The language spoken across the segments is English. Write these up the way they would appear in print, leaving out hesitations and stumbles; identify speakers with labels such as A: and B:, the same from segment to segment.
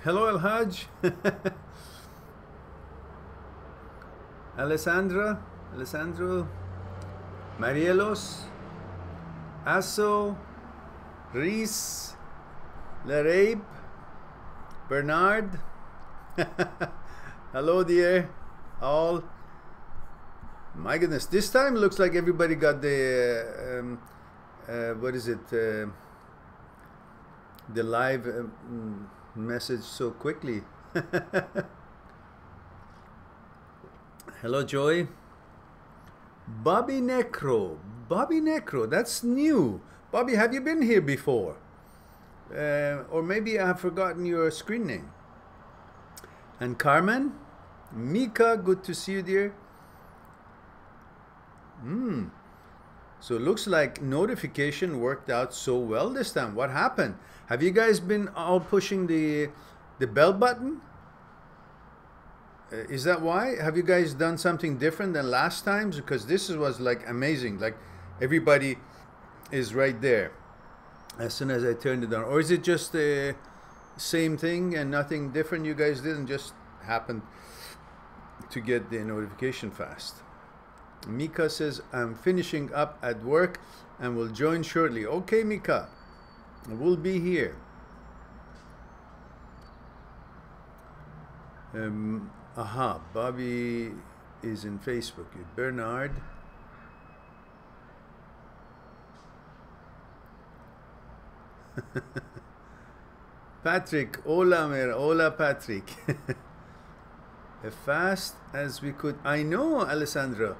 A: Hello, El Haj. Alessandro, Marielos, Asso, Reese, Larabe, Bernard. Hello, dear. All. My goodness, this time looks like everybody got the what is it? The live message so quickly. Hello, Joy. Bobby Necro. Bobby Necro, that's new. Bobby, have you been here before? Or maybe I have forgotten your screen name. And Carmen? Mika, good to see you, dear. So it looks like notification worked out so well this time. What happened? Have you guys been all pushing the bell button? Is that why? Have you guys done something different than last times? Because this was like amazing. Like everybody is right there as soon as I turned it on. Or is it just the same thing and nothing different you guys did and just happened to get the notification fast? Mika says, I'm finishing up at work and will join shortly. Okay, Mika, we'll be here. Bobby is in Facebook. Bernard. Patrick, hola Patrick. As fast as we could. I know, Alessandro,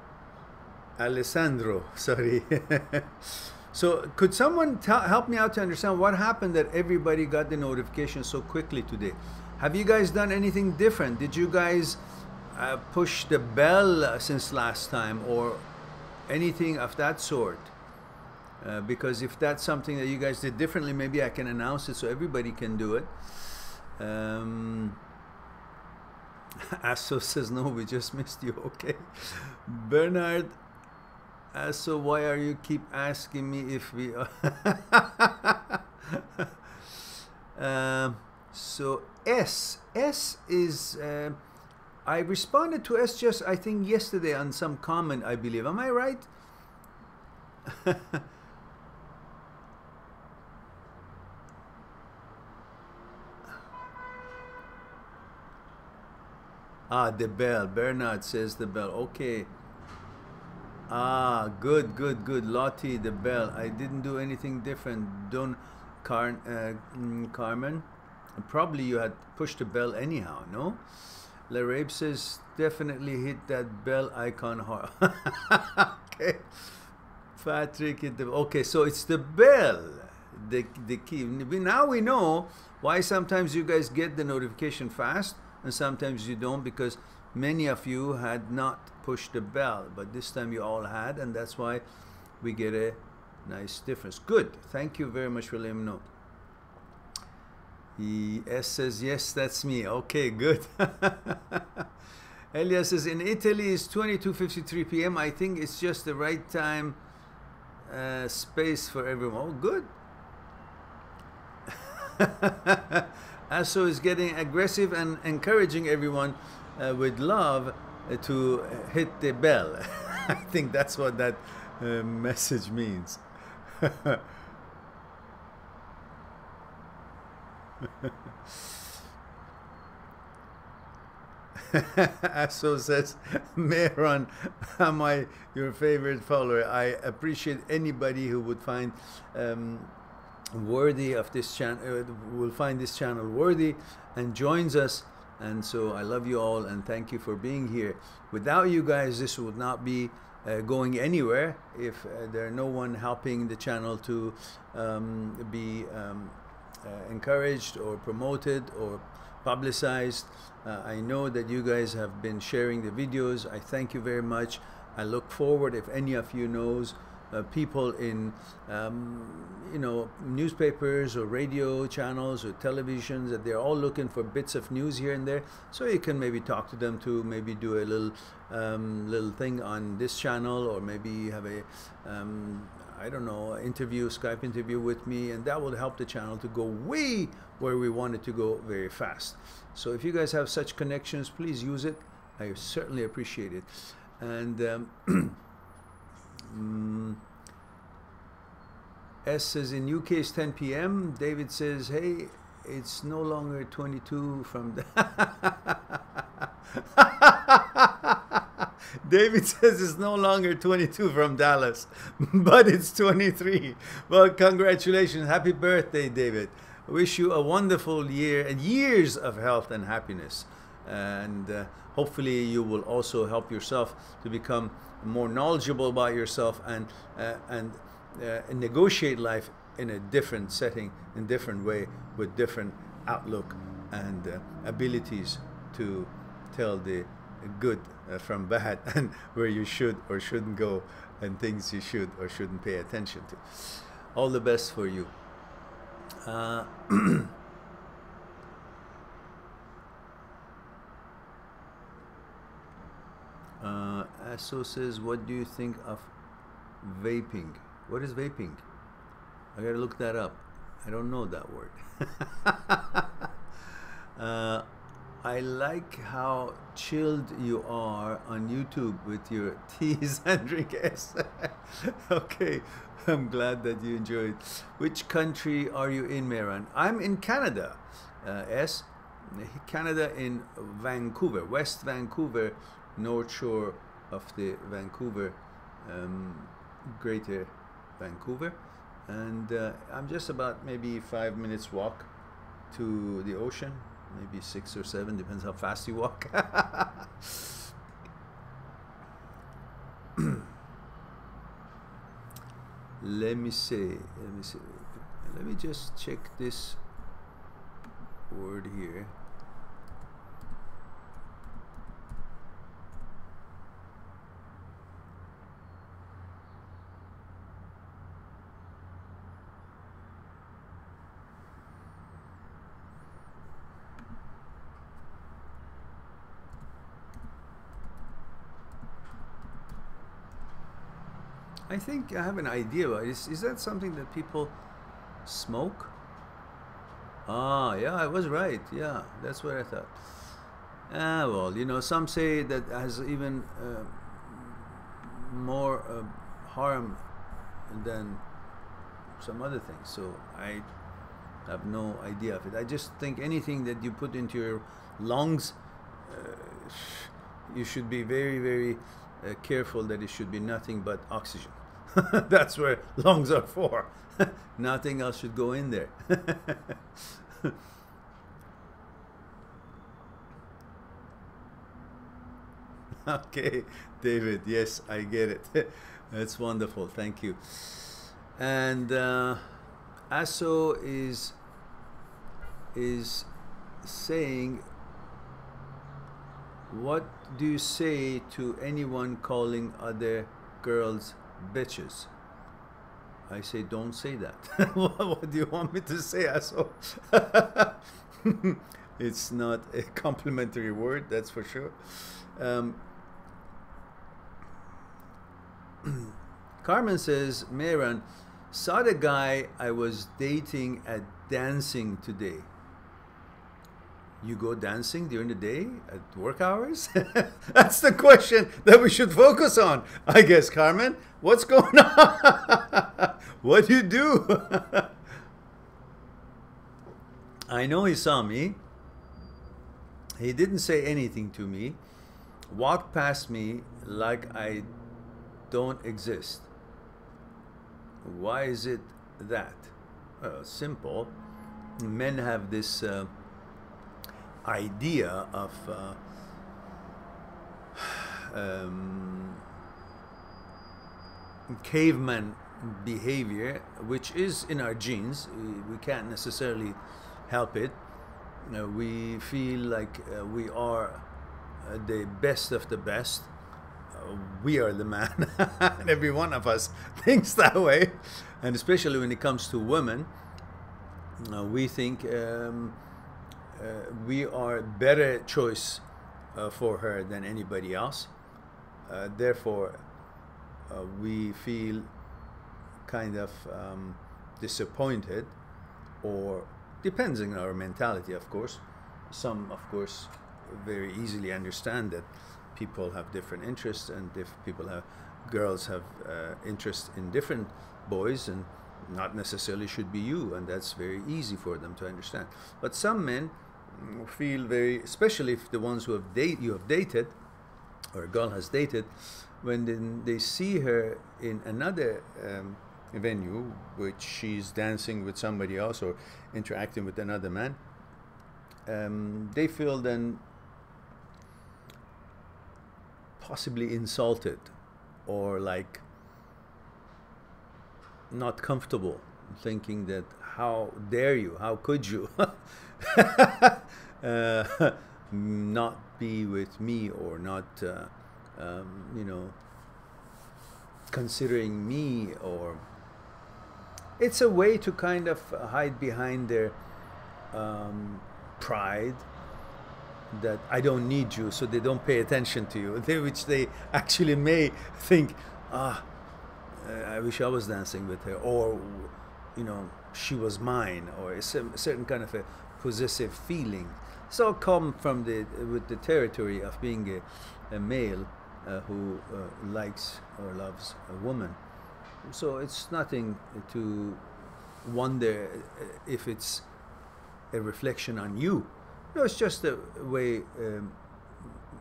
A: sorry. So could someone help me out to understand what happened that everybody got the notification so quickly today? Have you guys done anything different? Did you guys push the bell since last time or anything of that sort? Because if that's something that you guys did differently, maybe I can announce it so everybody can do it. Asso says, no, we just missed you. Okay. Bernard, so why are you keep asking me if we are? So S is, I responded to S just, I think, yesterday on some comment, I believe. Am I right? The bell. Bernard says the bell. Okay. Good. Lottie, the bell. I didn't do anything different. Don't, Carmen. Probably you had pushed the bell anyhow, no? Larabe says, definitely hit that bell icon hard. Okay. Patrick hit the, okay, so it's the bell, the key. Now we know why sometimes you guys get the notification fast and sometimes you don't, because many of you had not pushed the bell, but this time you all had, and that's why we get a nice difference. Good. Thank you very much for letting me know. S says, yes, that's me. Okay, good. Elias says, in Italy it's 22:53 p.m. I think it's just the right time, space for everyone. Oh, good. Asso is getting aggressive and encouraging everyone with love to hit the bell. I think that's what that message means. Asso says, Mehran, am I your favorite follower? I appreciate anybody who would find worthy of this channel, will find this channel worthy and joins us. And so I love you all and thank you for being here. Without you guys, this would not be going anywhere if there are no one helping the channel to be encouraged or promoted or publicized. I know that you guys have been sharing the videos. I thank you very much. I look forward, if any of you knows people in you know, newspapers or radio channels or televisions, that they're all looking for bits of news here and there, so you can maybe talk to them to maybe do a little little thing on this channel, or maybe have a I don't know, Skype interview with me, and that will help the channel to go way where we want it to go very fast. So if you guys have such connections, please use it. I certainly appreciate it. And S says in UK it's 10 p.m. David says, hey, it's no longer 22 from the David says it's no longer 22 from Dallas, but it's 23. Well, congratulations. Happy birthday, David. I wish you a wonderful year and years of health and happiness. And hopefully you will also help yourself to become more knowledgeable about yourself and negotiate life in a different setting, in a different way, with different outlook and abilities to tell the good from bad, and where you should or shouldn't go, and things you should or shouldn't pay attention to. All the best for you. Asso says, what do you think of vaping? What is vaping? I gotta look that up. I don't know that word. I like how chilled you are on YouTube with your teas and drink S. Okay, I'm glad that you enjoyed. Which country are you in, Mehran? I'm in Canada, S. Canada, in Vancouver, West Vancouver, North Shore of the Vancouver, Greater Vancouver. And I'm just about maybe 5 minutes walk to the ocean, maybe 6 or 7, depends how fast you walk. Let me just check this word here. I think I have an idea. Is that something that people smoke? Ah, yeah, I was right. Yeah, that's what I thought. Well, you know, some say that has even more harm than some other things. So I have no idea of it. I just think anything that you put into your lungs, you should be very, very careful that it should be nothing but oxygen. That's where lungs are for. Nothing else should go in there. Okay, David, yes, I get it. That's wonderful, thank you. And Asso is saying, what do you say to anyone calling other girls bitches? I say, don't say that. What do you want me to say, Asso? It's not a complimentary word, that's for sure. Carmen says, Mehran, saw the guy I was dating at dancing today. You go dancing during the day at work hours? That's the question that we should focus on, I guess, Carmen. What's going on? What do you do? I know he saw me. He didn't say anything to me. Walked past me like I don't exist. Why is it that? Simple. Men have this idea of caveman behavior, which is in our genes. We can't necessarily help it. We feel like we are the best of the best. We are the man. And every one of us thinks that way. And especially when it comes to women, we think we are a better choice for her than anybody else. Therefore, we feel kind of disappointed, or depends on our mentality, of course. Some, of course, very easily understand that people have different interests, and if girls have interest in different boys, and not necessarily should be you, and that's very easy for them to understand. But some men feel very, especially if the ones who you have dated, or a girl has dated, when they see her in another venue, which she's dancing with somebody else or interacting with another man, they feel then possibly insulted, or like not comfortable, thinking that how dare you, how could you not be with me, or not you know, considering me. Or it's a way to kind of hide behind their pride, that I don't need you, so they don't pay attention to you, which they actually may think, I wish I was dancing with her, or, you know, she was mine, or a certain kind of a possessive feeling. It's all come from with the territory of being a male who likes or loves a woman. So it's nothing to wonder if it's a reflection on you. No, it's just the way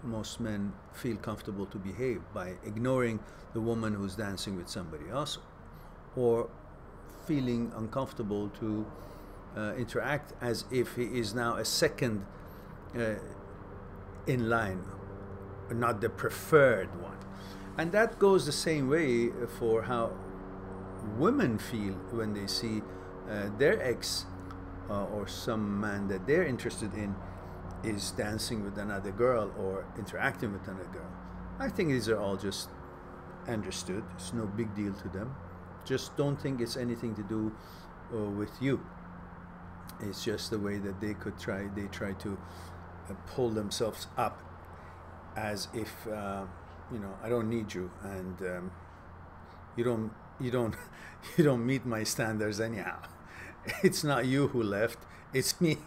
A: most men feel comfortable to behave, by ignoring the woman who's dancing with somebody else, or feeling uncomfortable to interact as if he is now a second in line, not the preferred one. And that goes the same way for how women feel when they see their ex or some man that they're interested in is dancing with another girl or interacting with another girl. I think these are all just understood. It's no big deal to them. Just don't think it's anything to do with you. It's just the way that they try to pull themselves up, as if you know, I don't need you, and you don't meet my standards anyhow. It's not you who left, it's me.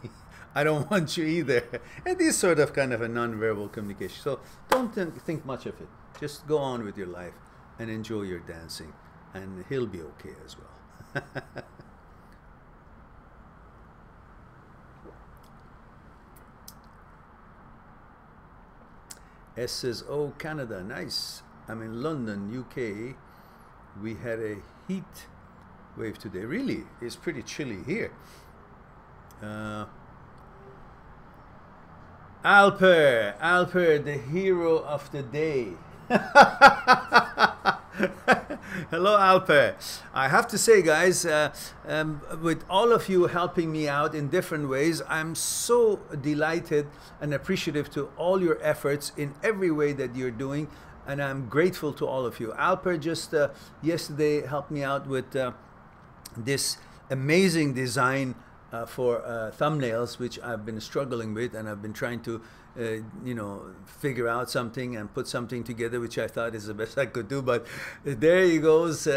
A: I don't want you either. And this sort of kind of a non-verbal communication. So don't think much of it. Just go on with your life and enjoy your dancing, and he'll be okay as well. S says, oh, Canada, nice. I'm in London, UK. We had a heat wave today. Really, it's pretty chilly here. Alper, the hero of the day. Hello, Alper. I have to say, guys, with all of you helping me out in different ways, I'm so delighted and appreciative to all your efforts in every way that you're doing, and I'm grateful to all of you. Alper just yesterday helped me out with this amazing design for thumbnails, which I've been struggling with, and I've been trying to you know, figure out something and put something together, which I thought is the best I could do. But there he goes,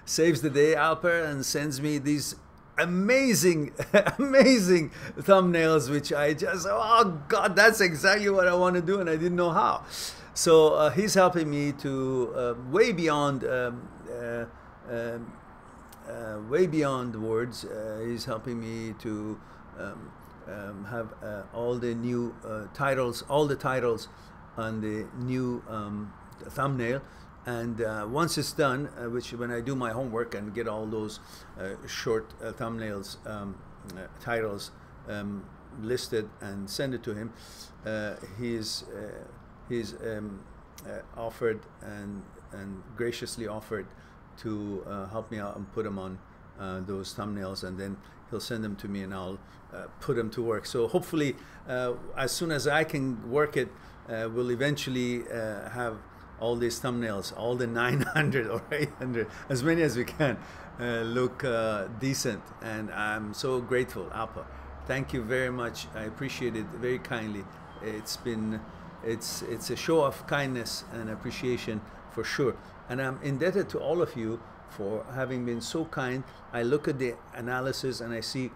A: saves the day, Alper, and sends me these amazing amazing thumbnails, which I just, oh God, that's exactly what I want to do, and I didn't know how. So he's helping me to way beyond words. He's helping me to have all the new titles, all the titles on the new thumbnail. And once it's done, which when I do my homework and get all those short thumbnails, titles listed and send it to him, he's offered and graciously offered to help me out and put them on those thumbnails, and then he'll send them to me and I'll put them to work. So hopefully as soon as I can work it, we'll eventually have all these thumbnails, all the 900 or 800, as many as we can, look decent. And I'm so grateful, Alpa. Thank you very much. I appreciate it very kindly. It's a show of kindness and appreciation for sure. And I'm indebted to all of you for having been so kind. I look at the analysis and I see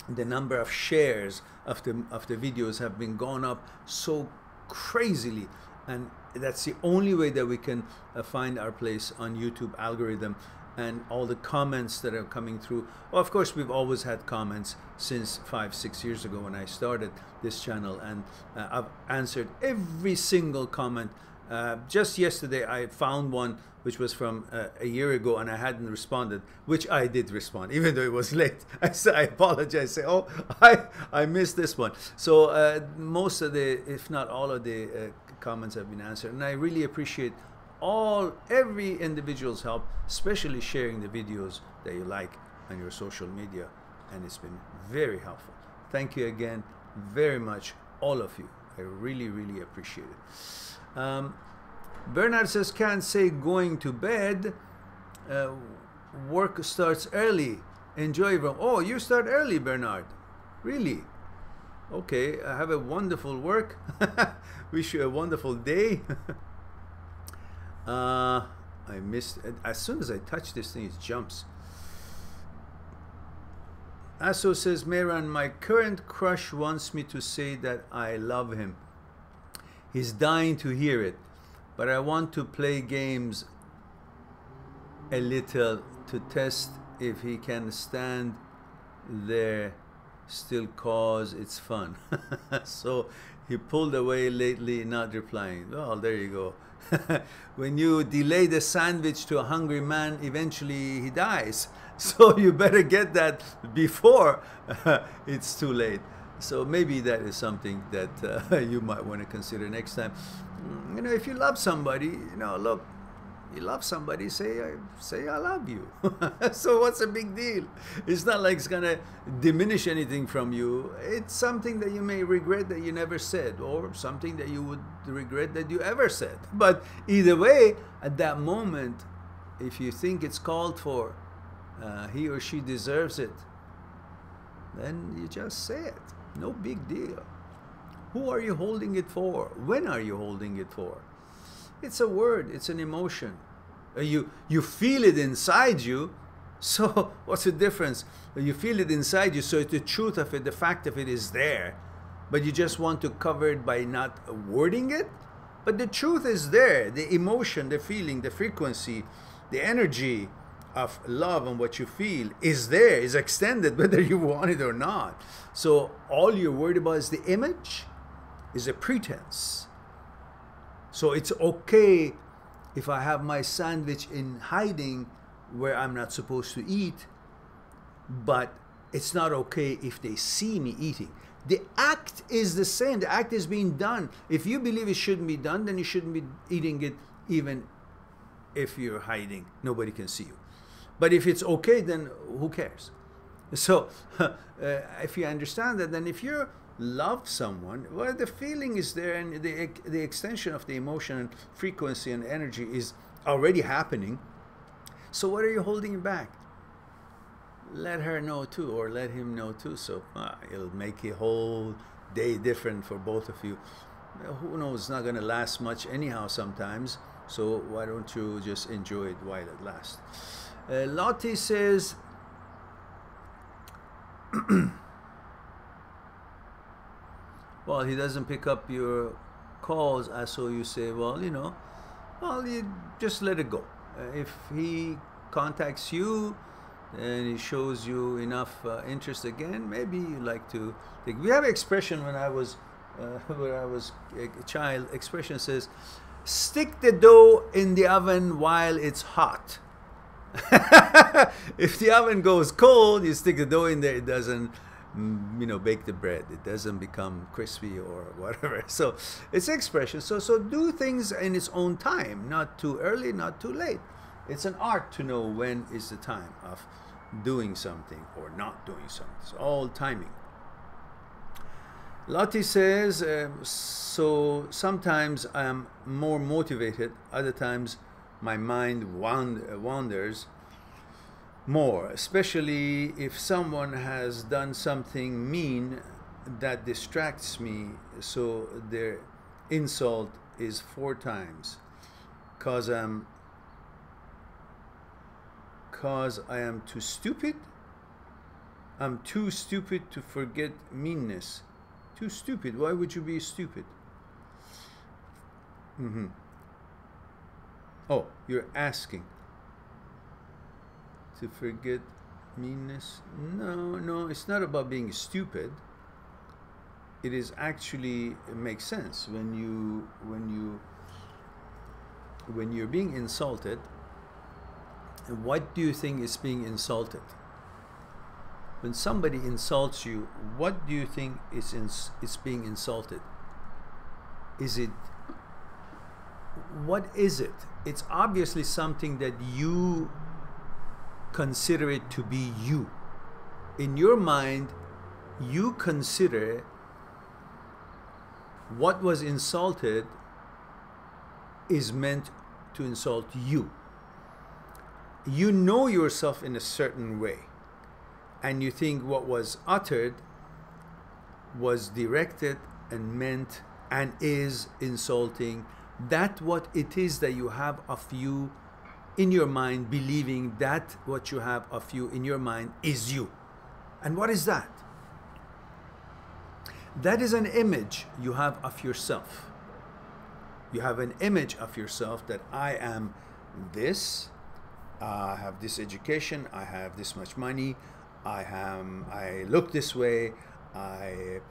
A: the number of shares of the videos have been gone up so crazily, and that's the only way that we can find our place on YouTube algorithm. And all the comments that are coming through, well, of course we've always had comments since 5-6 years ago when I started this channel, and I've answered every single comment. Just yesterday I found one which was from a year ago, and I hadn't responded, which I did respond, even though it was late. I apologize, say, oh, I missed this one. So most of the, if not all of the comments have been answered, and I really appreciate every individual's help, especially sharing the videos that you like on your social media, and it's been very helpful. Thank you again very much, all of you. I really, really appreciate it. Bernard says, can't say going to bed. Work starts early. Enjoy. Oh, you start early, Bernard. Really? Okay, have a wonderful work. Wish you a wonderful day. I missed it. As soon as I touch this thing, it jumps. Aso says, Mehran, my current crush wants me to say that I love him. He's dying to hear it, but I want to play games a little to test if he can stand there still cause it's fun. So he pulled away lately, not replying. Well, there you go. When you delay the sandwich to a hungry man, eventually he dies. So you better get that before it's too late. So maybe that is something that you might want to consider next time. You know, if you love somebody, you know, look, you love somebody, say I love you. So what's the big deal? It's not like it's gonna diminish anything from you. It's something that you may regret that you never said, or something that you would regret that you ever said. But either way, at that moment, if you think it's called for, he or she deserves it, then you just say it. No big deal. Who are you holding it for? When are you holding it for? It's a word, it's an emotion. You feel it inside you, so what's the difference? You feel it inside you, so the truth of it, the fact of it is there, but you just want to cover it by not wording it. But the truth is there, the emotion, the feeling, the frequency, the energy of love and what you feel is there, is extended whether you want it or not. So all you're worried about is the image, is a pretense. So it's okay if I have my sandwich in hiding where I'm not supposed to eat, but it's not okay if they see me eating. The act is the same. The act is being done. If you believe it shouldn't be done, then you shouldn't be eating it even if you're hiding. Nobody can see you. But if it's okay, then who cares? So if you understand that, then if you love someone, well, the feeling is there, and the extension of the emotion and frequency and energy is already happening. So what are you holding back? Let her know too, or let him know too. So it'll make a whole day different for both of you. Who knows, it's not going to last much anyhow sometimes. So why don't you just enjoy it while it lasts? Lottie says, well, he doesn't pick up your calls, so you say, well, you know, well, you just let it go. If he contacts you and he shows you enough interest again, maybe you like to think. We have an expression when I was a child. Expression says, stick the dough in the oven while it's hot. If the oven goes cold, you stick the dough in there, it doesn't, you know, bake the bread. It doesn't become crispy or whatever. So it's an expression. So do things in its own time, not too early, not too late. It's an art to know when is the time of doing something or not doing something. It's all timing. Lottie says, so sometimes I'm more motivated, other times my mind wanders more, especially if someone has done something mean that distracts me, so their insult is 4 times, cause I'm because I am too stupid. I'm too stupid to forget meanness. Too stupid. Why would you be stupid? Oh, you're asking to forget meanness. No, it's not about being stupid. It is actually, it makes sense when you're being insulted. What do you think is being insulted? When somebody insults you, what do you think is being insulted? What is it? It's obviously something that you consider it to be you. In your mind, you consider what was insulted is meant to insult you. You know yourself in a certain way, and you think what was uttered was directed and meant and is insulting. That what it is that you have of you in your mind, believing that what you have of you in your mind is you. And what is that? That is an image you have of yourself. You have an image of yourself that I am this, I have this education, I have this much money, I look this way, I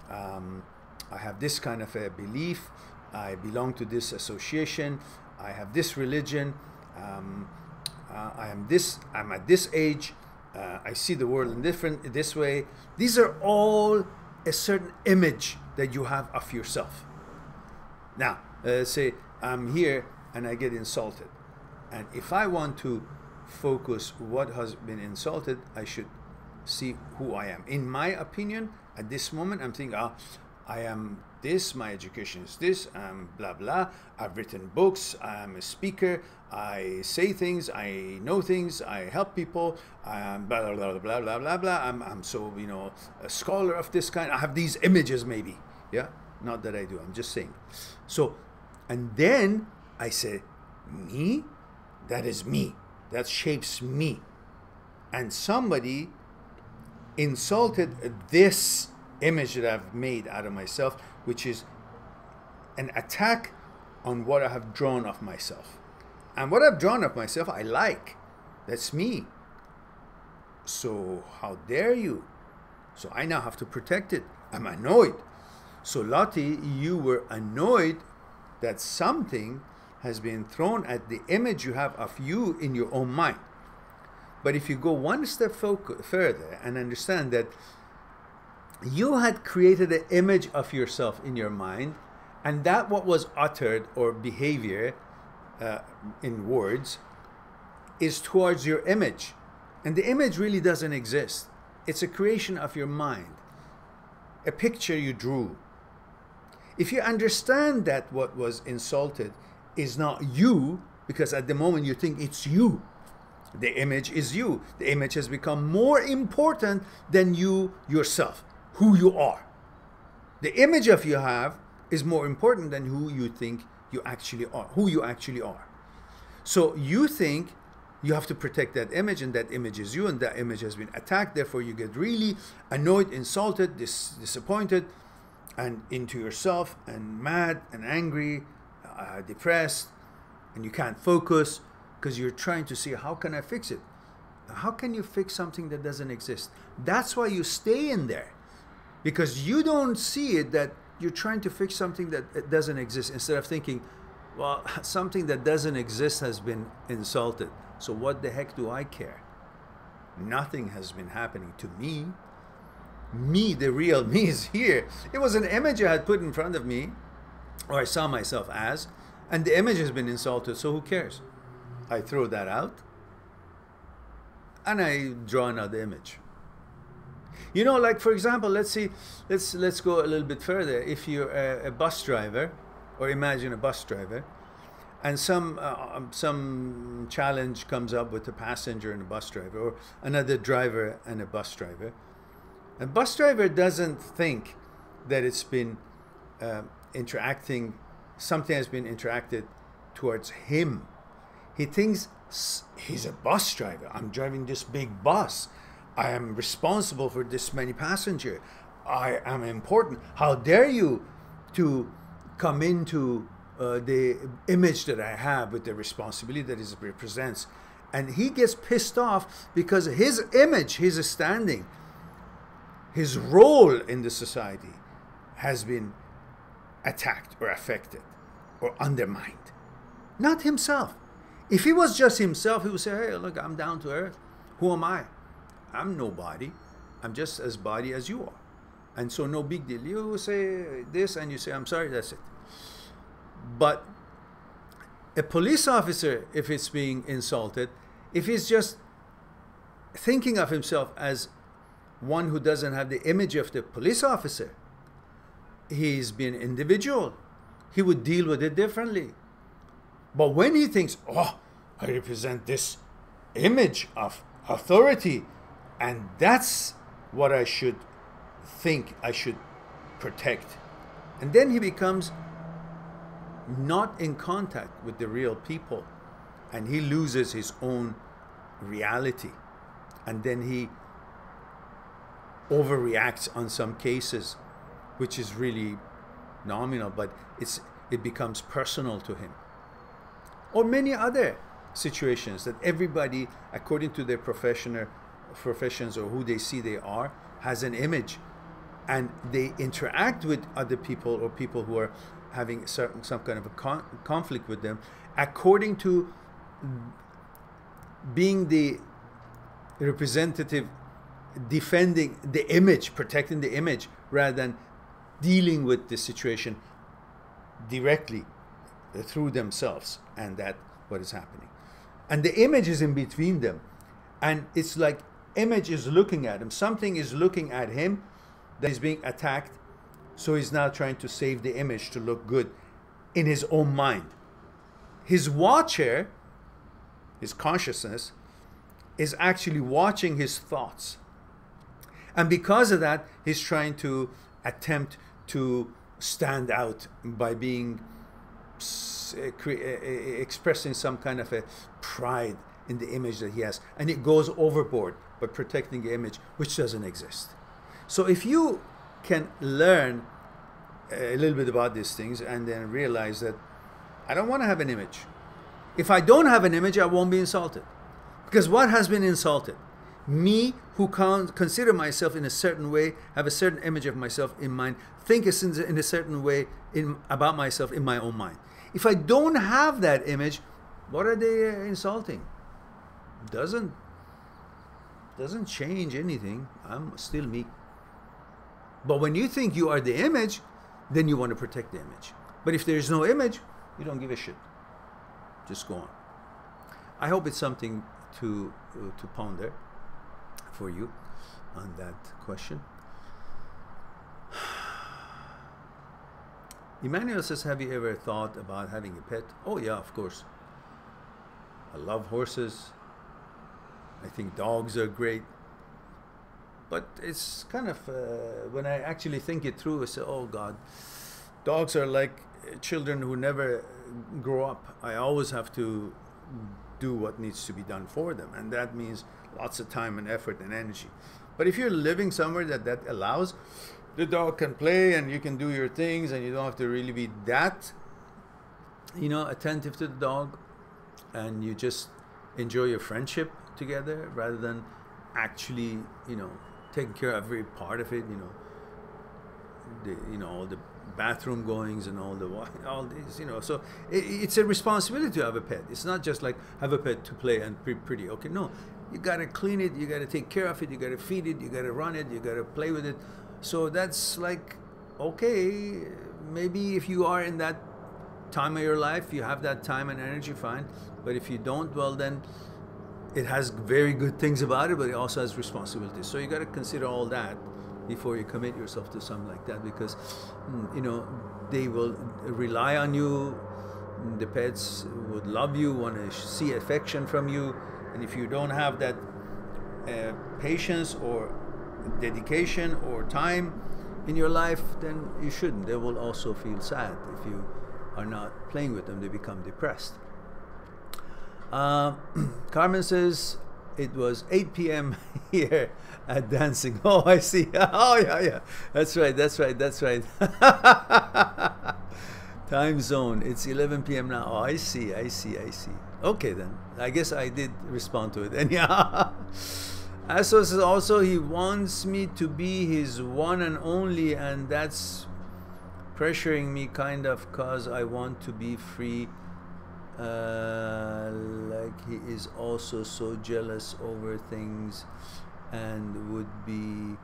A: have this kind of a belief, I belong to this association, I have this religion, I'm at this age, I see the world in this way. These are all a certain image that you have of yourself. Now, say I'm here and I get insulted. And if I want to focus what has been insulted, I should see who I am. In my opinion, at this moment, I'm thinking, I am this, my education is this, blah, blah. I've written books, I'm a speaker, I say things, I know things, I help people, blah, blah, blah, blah, blah, blah, blah. I'm so, a scholar of this kind. I have these images maybe, yeah? Not that I do, I'm just saying. So, and then I say, me? That is me. That shapes me. And somebody insulted this image that I've made out of myself, which is an attack on what I have drawn of myself. And what I've drawn of myself, I like. That's me. So how dare you? So I now have to protect it. I'm annoyed. So Lottie, you were annoyed that something has been thrown at the image you have of you in your own mind. But if you go one step further and understand that you had created an image of yourself in your mind, and that what was uttered or behavior in words is towards your image. And the image really doesn't exist. It's a creation of your mind, a picture you drew. If you understand that what was insulted is not you, because at the moment you think it's you, the image is you. The image has become more important than you yourself, who you are. The image of you have is more important than who you think you actually are, who you actually are. So you think you have to protect that image, and that image is you, and that image has been attacked. Therefore, you get really annoyed, insulted, disappointed, and into yourself, and mad, and angry, depressed, and you can't focus because you're trying to see, how can I fix it? How can you fix something that doesn't exist? That's why you stay in there, because you don't see it, that you're trying to fix something that doesn't exist, instead of thinking, well, something that doesn't exist has been insulted, so what the heck do I care? Nothing has been happening to me. Me, the real me, is here. It was an image I had put in front of me, or I saw myself as, and the image has been insulted, so who cares? I throw that out and I draw another image. You know, like for example, let's go a little bit further. If you're a bus driver, or imagine a bus driver, and some challenge comes up with a passenger and a bus driver, or another driver and a bus driver. A bus driver doesn't think that it's been something has been interacted towards him. He thinks He's a bus driver. I'm driving this big bus. I am responsible for this many passengers. I am important. How dare you to come into the image that I have with the responsibility that it represents. And he gets pissed off because his image, his standing, his role in the society has been attacked or affected or undermined. Not himself. If he was just himself, he would say, hey, look, I'm down to earth. Who am I? I'm nobody. I'm just as body as you are. And so no big deal. You say this and you say, I'm sorry, that's it. But a police officer, if it's being insulted, if he's just thinking of himself as one who doesn't have the image of the police officer, he's been individual. He would deal with it differently. But when he thinks, oh, I represent this image of authority, and that's what I should think I should protect, and then he becomes not in contact with the real people, and he loses his own reality, and then he overreacts on some cases, which is really nominal, but it becomes personal to him. Or many other situations that everybody, according to their professions or who they see they are, has an image, and they interact with other people or people who are having some kind of a conflict with them, according to being the representative, defending the image, protecting the image, rather than dealing with the situation directly through themselves. And that what is happening. And the image is in between them, and it's like image is looking at him. Something is looking at him that is being attacked, so he's now trying to save the image to look good in his own mind. His watcher, his consciousness, is actually watching his thoughts. And because of that, he's trying to attempt to stand out by being expressing some kind of a pride in the image that he has. And it goes overboard by protecting the image, which doesn't exist. So if you can learn a little bit about these things and then realize that I don't want to have an image. If I don't have an image, I won't be insulted. Because what has been insulted? Me, who consider myself in a certain way, have a certain image of myself in mind, think in a certain way about myself in my own mind. If I don't have that image, what are they insulting? Doesn't change anything. I'm still me. But when you think you are the image, then you want to protect the image. But if there is no image, you don't give a shit. Just go on. I hope it's something to ponder for you on that question. Emmanuel says, have you ever thought about having a pet? Oh yeah, of course. I love horses. I think dogs are great. But it's kind of, when I actually think it through, I say, oh God, dogs are like children who never grow up. I always have to do what needs to be done for them. And that means lots of time and effort and energy. But if you're living somewhere that allows, the dog can play and you can do your things and you don't have to really be that, attentive to the dog, and you just enjoy your friendship together rather than actually, taking care of every part of it, all the bathroom goings and all these, so it's a responsibility to have a pet. It's not just like have a pet to play and be pretty. Okay, no, you got to clean it, you got to take care of it, you got to feed it, you got to run it, you got to play with it. So that's like, okay, maybe if you are in that time of your life, you have that time and energy, fine. But if you don't, well then it has very good things about it, but it also has responsibilities. So you got to consider all that before you commit yourself to something like that, because they will rely on you. The pets would love you, want to see affection from you, and if you don't have that patience or dedication or time in your life, then you shouldn't. They will also feel sad if you are not playing with them. They become depressed. Carmen says it was 8 p.m. here at dancing. Oh, I see. Oh, yeah, yeah. That's right. That's right. That's right. Time zone. It's 11 p.m. now. Oh, I see. I see. I see. Okay, then. I guess I did respond to it. And yeah. Aso says also he wants me to be his one and only, and that's pressuring me kind of cause I want to be free. Like he is also so jealous over things and would be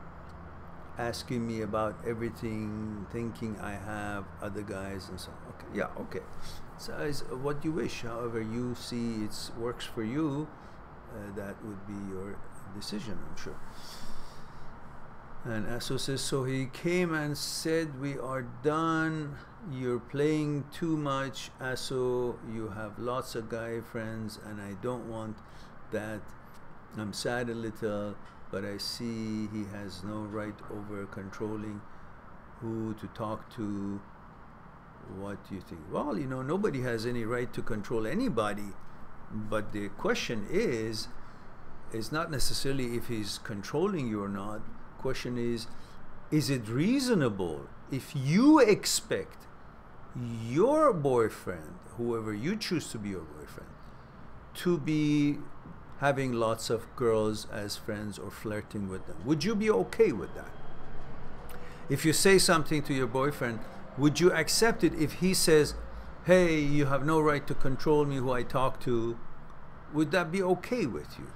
A: asking me about everything, thinking I have other guys and so on. Okay, yeah, okay. So it's what you wish. However you see it works for you, that would be your decision, I'm sure. And Aso says, so he came and said, we are done. You're playing too much, Aso. You have lots of guy friends, and I don't want that. I'm sad a little, but I see he has no right over controlling who to talk to. What do you think? Well, you know, nobody has any right to control anybody, but the question is not necessarily if he's controlling you or not. Question is it reasonable if you expect your boyfriend, whoever you choose to be your boyfriend, to be having lots of girls as friends or flirting with them? Would you be okay with that? If you say something to your boyfriend, would you accept it if he says, hey, you have no right to control me who I talk to? Would that be okay with you?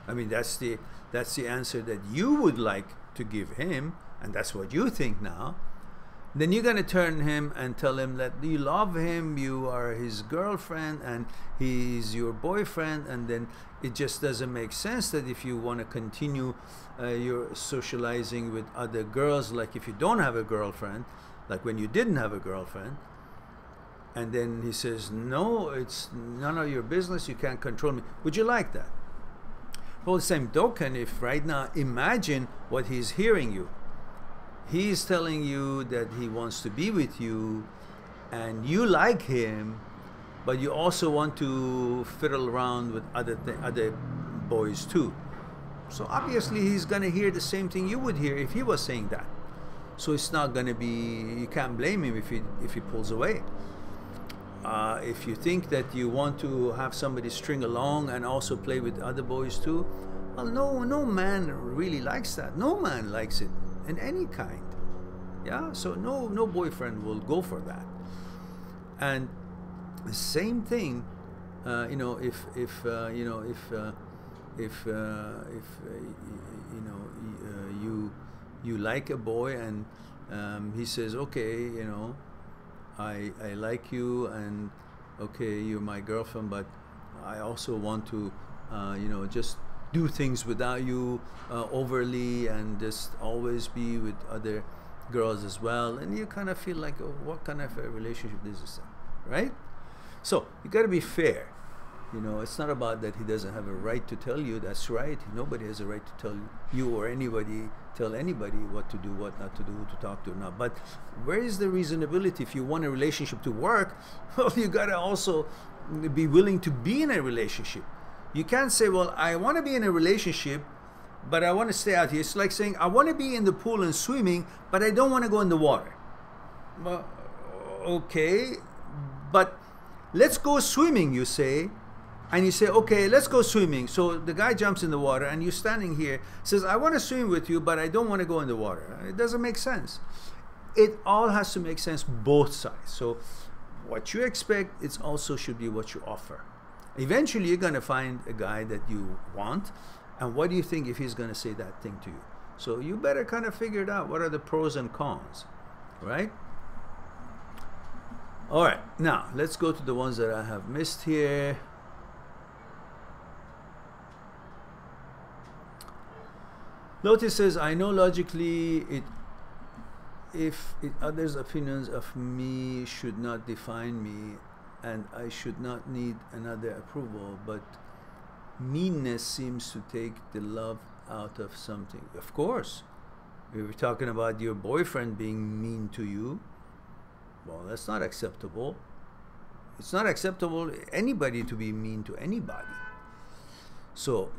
A: I mean, that's the answer that you would like to give him, and that's what you think now. Then you're going to turn him and tell him that you love him, you are his girlfriend, and he's your boyfriend, and then it just doesn't make sense that if you want to continue your socializing with other girls, like if you don't have a girlfriend, like when you didn't have a girlfriend, and then he says, no, it's none of your business, you can't control me. Would you like that? Well, the same token, if right now, imagine what he's hearing you. He's telling you that he wants to be with you, and you like him, but you also want to fiddle around with other boys too. So obviously he's going to hear the same thing you would hear if he was saying that. So it's not going to be, you can't blame him if he pulls away. If you think that you want to have somebody string along and also play with other boys too, well, no man really likes that. No man likes it in any kind. Yeah, so no boyfriend will go for that. And the same thing, you know, if you like a boy and he says, okay, you know, I like you, and okay, you're my girlfriend, but I also want to you know, just do things without you overly, and just always be with other girls as well, and you kind of feel like, oh, what kind of a relationship is this, right? So you got to be fair. You know, it's not about that he doesn't have a right to tell you. That's right. Nobody has a right to tell you or anybody, tell anybody what to do, what not to do, who to talk to or not. But where is the reasonability? If you want a relationship to work, well, you got to also be willing to be in a relationship. You can't say, well, I want to be in a relationship, but I want to stay out here. It's like saying, I want to be in the pool and swimming, but I don't want to go in the water. Well, okay, but let's go swimming, you say. And you say, okay, let's go swimming. So the guy jumps in the water, and you're standing here, says, I want to swim with you, but I don't want to go in the water. It doesn't make sense. It all has to make sense, both sides. So what you expect, it also should be what you offer. Eventually, you're going to find a guy that you want. And what do you think if he's going to say that thing to you? So you better kind of figure it out. What are the pros and cons, right? All right, now let's go to the ones that I have missed here. Lotus says, I know logically if others' opinions of me should not define me, and I should not need another approval, but meanness seems to take the love out of something. Of course, we were talking about your boyfriend being mean to you. Well, that's not acceptable. It's not acceptable anybody to be mean to anybody. So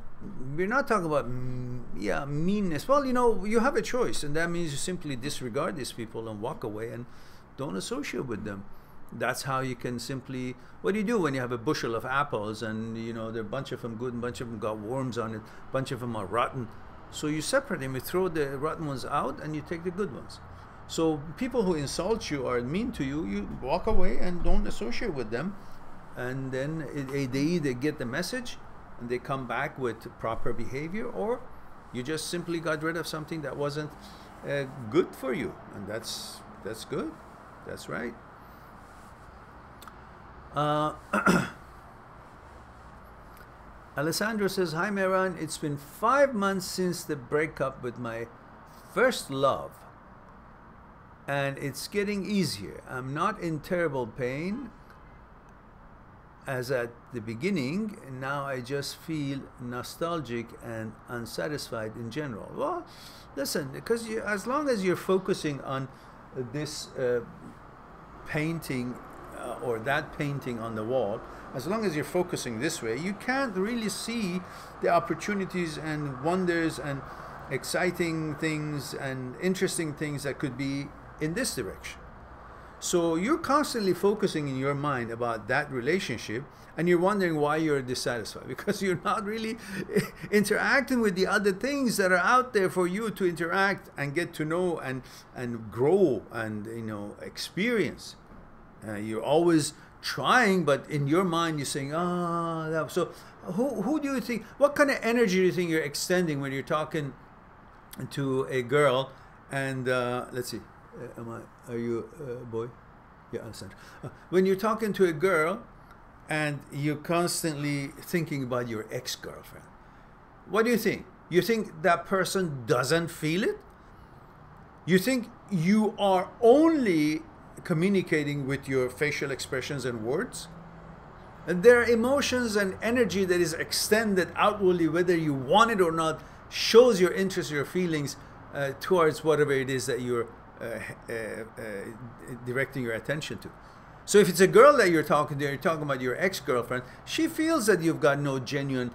A: we're not talking about meanness. Well, you know, you have a choice, and that means you simply disregard these people and walk away and don't associate with them. That's how you can simply, what do you do when you have a bushel of apples and, you know, there are a bunch of them good and a bunch of them got worms on it, a bunch of them are rotten. So you separate them, you throw the rotten ones out and you take the good ones. So people who insult you or mean to you, you walk away and don't associate with them. And then they either get the message and they come back with proper behavior, or you just simply got rid of something that wasn't good for you. And that's good. That's right. Alessandro says, hi Mehran, it's been 5 months since the breakup with my first love, and it's getting easier. I'm not in terrible pain as at the beginning, and now I just feel nostalgic and unsatisfied in general. Well, listen, because as long as you're focusing on this painting or that painting on the wall, as long as you're focusing this way, you can't really see the opportunities and wonders and exciting things and interesting things that could be in this direction. So you're constantly focusing in your mind about that relationship, and you're wondering why you're dissatisfied, because you're not really interacting with the other things that are out there for you to interact and get to know and grow and, you know, experience. You're always trying, but in your mind you're saying, oh, so who do you think, what kind of energy do you think you're extending when you're talking to a girl? And let's see, are you a boy? Yeah, understand. When you're talking to a girl and you're constantly thinking about your ex-girlfriend, what do you think? You think that person doesn't feel it? You think you are only communicating with your facial expressions and words? And there are emotions and energy that is extended outwardly, whether you want it or not, shows your interest, your feelings towards whatever it is that you're directing your attention to. So if it's a girl that you're talking to, you're talking about your ex-girlfriend, she feels that you've got no genuine,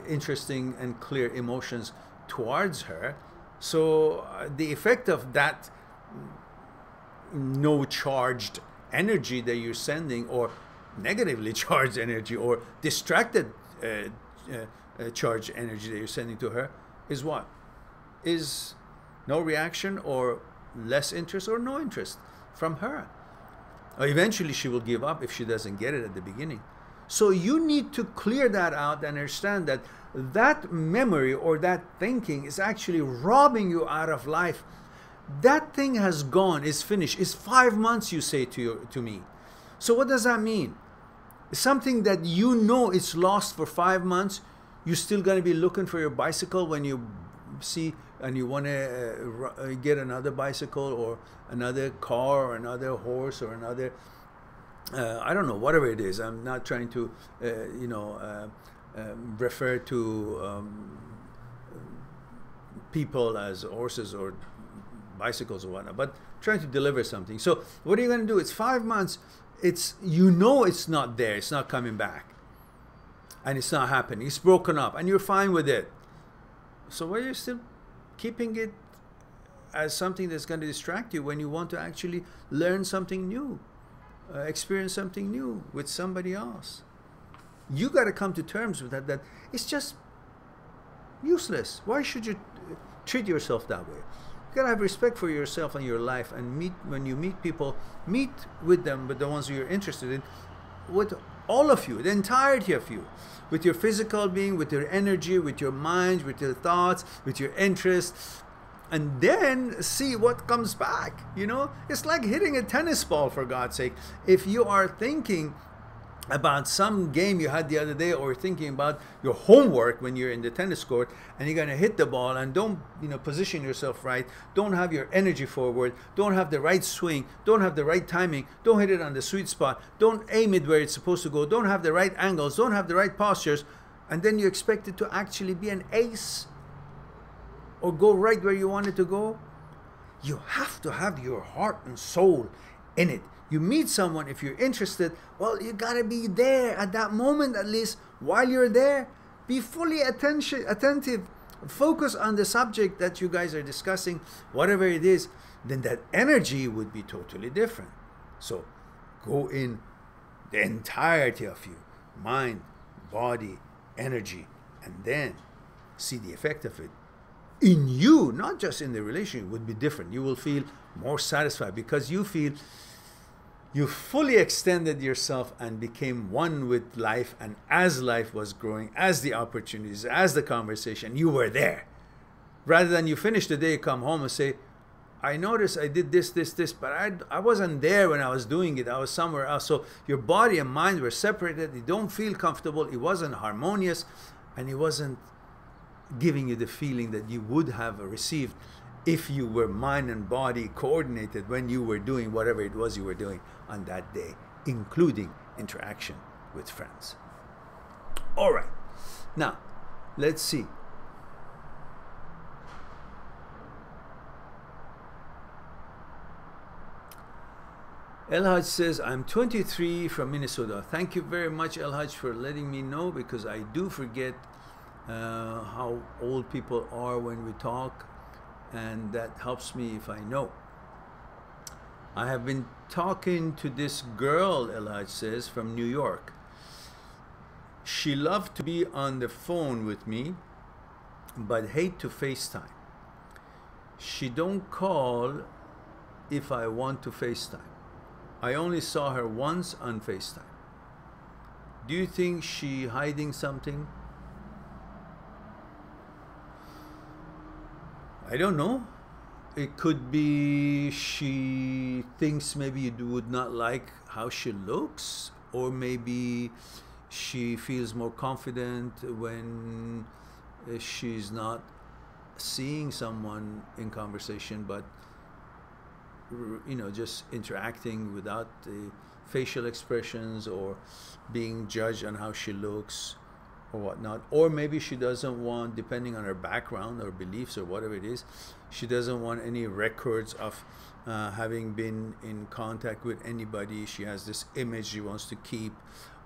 A: interesting and clear emotions towards her. So the effect of that no charged energy that you're sending, or negatively charged energy, or distracted charged energy that you're sending to her, is what? Is no reaction, or less interest, or no interest from her. Or eventually she will give up if she doesn't get it at the beginning. So you need to clear that out and understand that that memory or that thinking is actually robbing you out of life. That thing has gone, is finished. It's 5 months, you say to me. So what does that mean? Something that you know it's lost for 5 months, you're still going to be looking for your bicycle when you see and you want to get another bicycle or another car or another horse or another, I don't know, whatever it is. I'm not trying to, refer to people as horses or bicycles or whatnot, but trying to deliver something. So what are you going to do? It's 5 months. It's, you know, it's not there. It's not coming back. And it's not happening. It's broken up and you're fine with it. So why are you still keeping it as something that's going to distract you when you want to actually learn something new, experience something new with somebody else? You got to come to terms with that it's just useless. Why should you treat yourself that way? You gotta have respect for yourself and your life, and when you meet people, meet with them, with the ones you're interested in, with all of you, the entirety of you, with your physical being, with your energy, with your mind, with your thoughts, with your interests, and then see what comes back. You know, it's like hitting a tennis ball, for God's sake. If you are thinking about some game you had the other day, or thinking about your homework when you're in the tennis court and you're going to hit the ball and don't, position yourself right, don't have your energy forward, don't have the right swing, don't have the right timing, don't hit it on the sweet spot, don't aim it where it's supposed to go, don't have the right angles, don't have the right postures, and then you expect it to actually be an ace or go right where you want it to go. You have to have your heart and soul in it. You meet someone, if you're interested, well, you gotta be there at that moment at least. While you're there, be fully attentive, focus on the subject that you guys are discussing, whatever it is. Then that energy would be totally different. So go in the entirety of you, mind, body, energy, and then see the effect of it in you, not just in the relationship. Would be different. You will feel more satisfied because you feel you fully extended yourself and became one with life, and as life was growing, as the opportunities, as the conversation, you were there. Rather than you finish the day, come home and say, I noticed I did this, but I wasn't there when I was doing it. I was somewhere else. So your body and mind were separated. You don't feel comfortable. It wasn't harmonious, and it wasn't giving you the feeling that you would have received if you were mind and body coordinated when you were doing whatever it was you were doing on that day, including interaction with friends. All right. Now, let's see. Elhaj says, I'm 23 from Minnesota. Thank you very much, Elhaj, for letting me know, because I do forget how old people are when we talk, and that helps me if I know. I have been talking to this girl, Elhaj says, from New York. She loved to be on the phone with me, but hate to FaceTime. She don't call if I want to FaceTime. I only saw her once on FaceTime. Do you think she hiding something? I don't know. It could be she thinks maybe you would not like how she looks, or maybe she feels more confident when she's not seeing someone in conversation, but just interacting without the facial expressions or being judged on how she looks or whatnot. Or maybe she doesn't want, depending on her background or beliefs or whatever it is, she doesn't want any records of having been in contact with anybody. She has this image she wants to keep,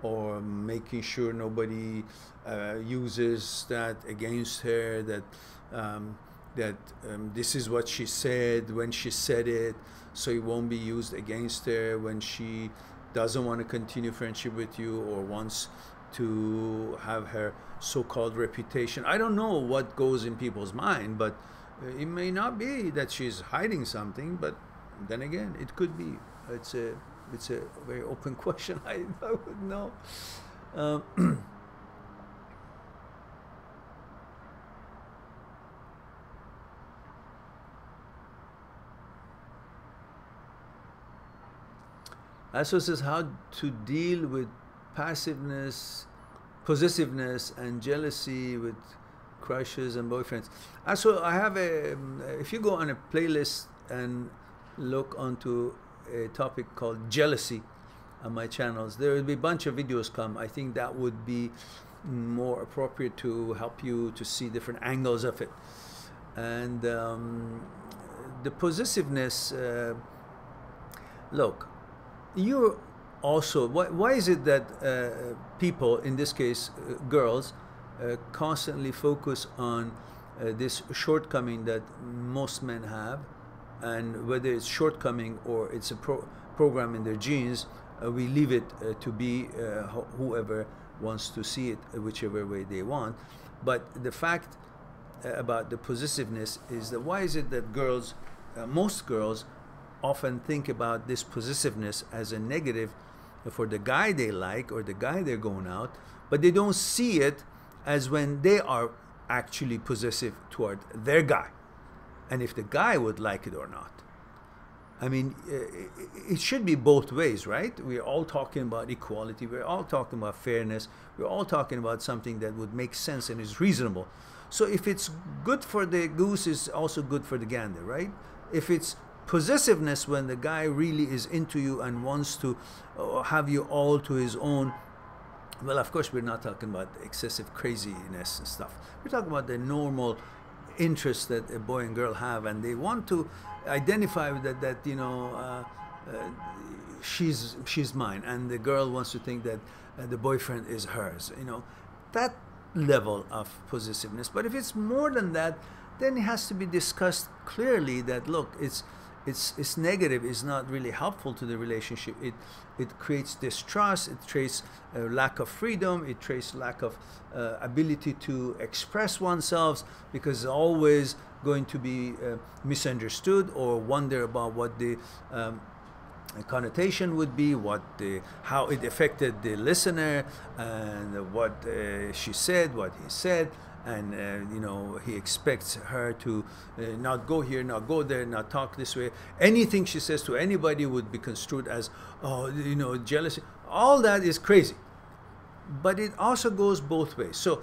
A: or making sure nobody uses that against her, that this is what she said when she said it, so it won't be used against her when she doesn't want to continue friendship with you or wants to have her so-called reputation. I don't know what goes in people's mind, but it may not be that she's hiding something, but then again, it could be. It's a very open question. I wouldn't know. Also says how to deal with passiveness, possessiveness, and jealousy with crushes and boyfriends. Also, I have if you go on a playlist and look onto a topic called jealousy on my channels, there will be a bunch of videos come. I think that would be more appropriate to help you to see different angles of it. And the possessiveness, look, you're also, why is it that people, in this case girls, constantly focus on this shortcoming that most men have, and whether it's shortcoming or it's a program in their genes, we leave it to be whoever wants to see it whichever way they want. But the fact about the possessiveness is that why is it that girls, most girls, often think about this possessiveness as a negative for the guy they like or the guy they're going out, but they don't see it as when they are actually possessive toward their guy, and if the guy would like it or not. I mean, it should be both ways, right? We're all talking about equality, we're all talking about fairness, we're all talking about something that would make sense and is reasonable. So if it's good for the goose, it's also good for the gander, right? If it's possessiveness when the guy really is into you and wants to have you all to his own, well, of course, we're not talking about excessive craziness and stuff. We're talking about the normal interest that a boy and girl have, and they want to identify with that she's mine, and the girl wants to think that the boyfriend is hers. You know, that level of possessiveness. But if it's more than that, then it has to be discussed clearly that, look, it's negative, it's not really helpful to the relationship. It creates distrust, it creates a lack of freedom, it creates lack of ability to express oneself, because it's always going to be misunderstood, or wonder about what the connotation would be, how it affected the listener, and what she said, what he said. And you know, he expects her to not go here, not go there, not talk this way. Anything she says to anybody would be construed as, oh, you know, jealousy. All that is crazy. But it also goes both ways. So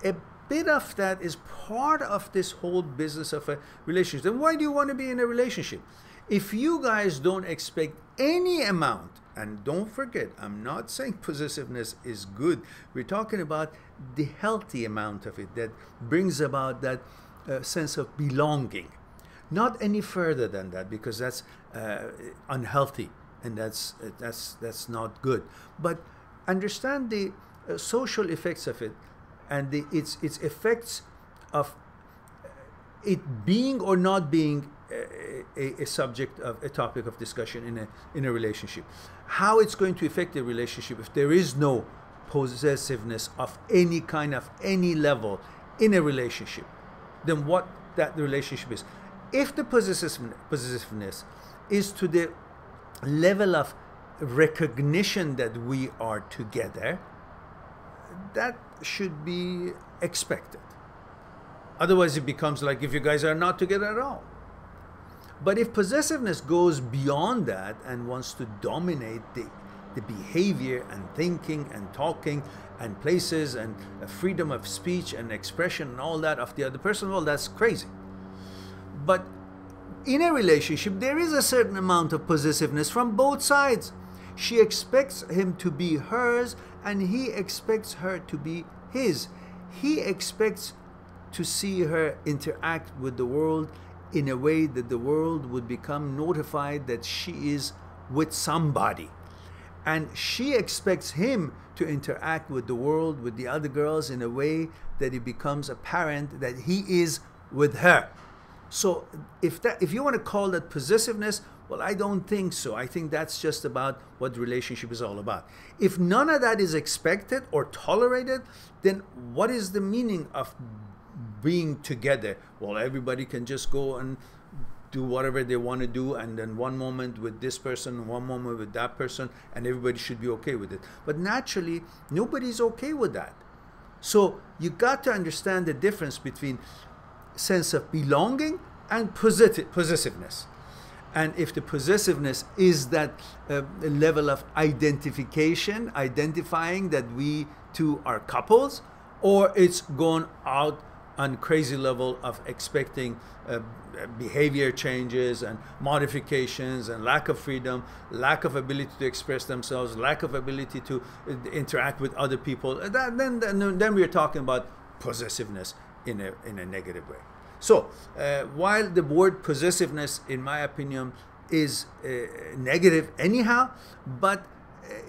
A: a bit of that is part of this whole business of a relationship. Then why do you want to be in a relationship? If you guys don't expect any amount, and don't forget, I'm not saying possessiveness is good. We're talking about the healthy amount of it that brings about that sense of belonging. Not any further than that, because that's unhealthy, and that's not good. But understand the social effects of it, and its effects of it being or not being a subject of a topic of discussion in a relationship. How it's going to affect the relationship if there is no possessiveness of any kind, of any level in a relationship, then what that relationship is. If the possessiveness is to the level of recognition that we are together, that should be expected. Otherwise it becomes like if you guys are not together at all. But if possessiveness goes beyond that and wants to dominate the behavior and thinking and talking and places and freedom of speech and expression and all that of the other person, well, that's crazy. But in a relationship, there is a certain amount of possessiveness from both sides. She expects him to be hers, and he expects her to be his. He expects to see her interact with the world in a way that the world would become notified that she is with somebody. And she expects him to interact with the world, with the other girls, in a way that it becomes apparent that he is with her. So if you want to call that possessiveness, well, I don't think so. I think that's just about what the relationship is all about. If none of that is expected or tolerated, then what is the meaning of being together? Well, everybody can just go and do whatever they want to do, and then one moment with this person, one moment with that person, and everybody should be okay with it. But naturally, nobody's okay with that. So you got to understand the difference between sense of belonging and possessiveness. And if the possessiveness is that level of identification, identifying that we two are couples, or it's gone out on crazy level of expecting behavior changes and modifications and lack of freedom, lack of ability to express themselves, lack of ability to interact with other people, then we're talking about possessiveness in a negative way. So while the word possessiveness, in my opinion, is negative anyhow, but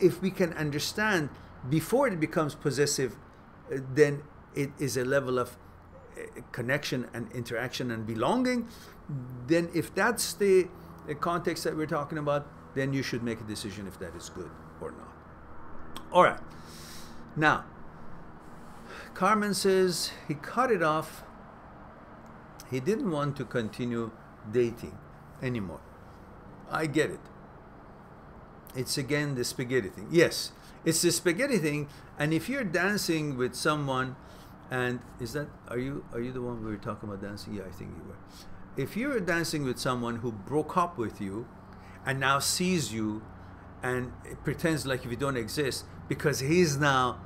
A: if we can understand before it becomes possessive, then it is a level of connection and interaction and belonging. Then if that's the context that we're talking about, then you should make a decision if that is good or not. All right. Now, Carmen says he cut it off. He didn't want to continue dating anymore. I get it. It's again the spaghetti thing. Yes, it's the spaghetti thing. And if you're dancing with someone, and are you the one we were talking about dancing? Yeah, I think you were. If you're dancing with someone who broke up with you and now sees you and pretends like if you don't exist, because he's now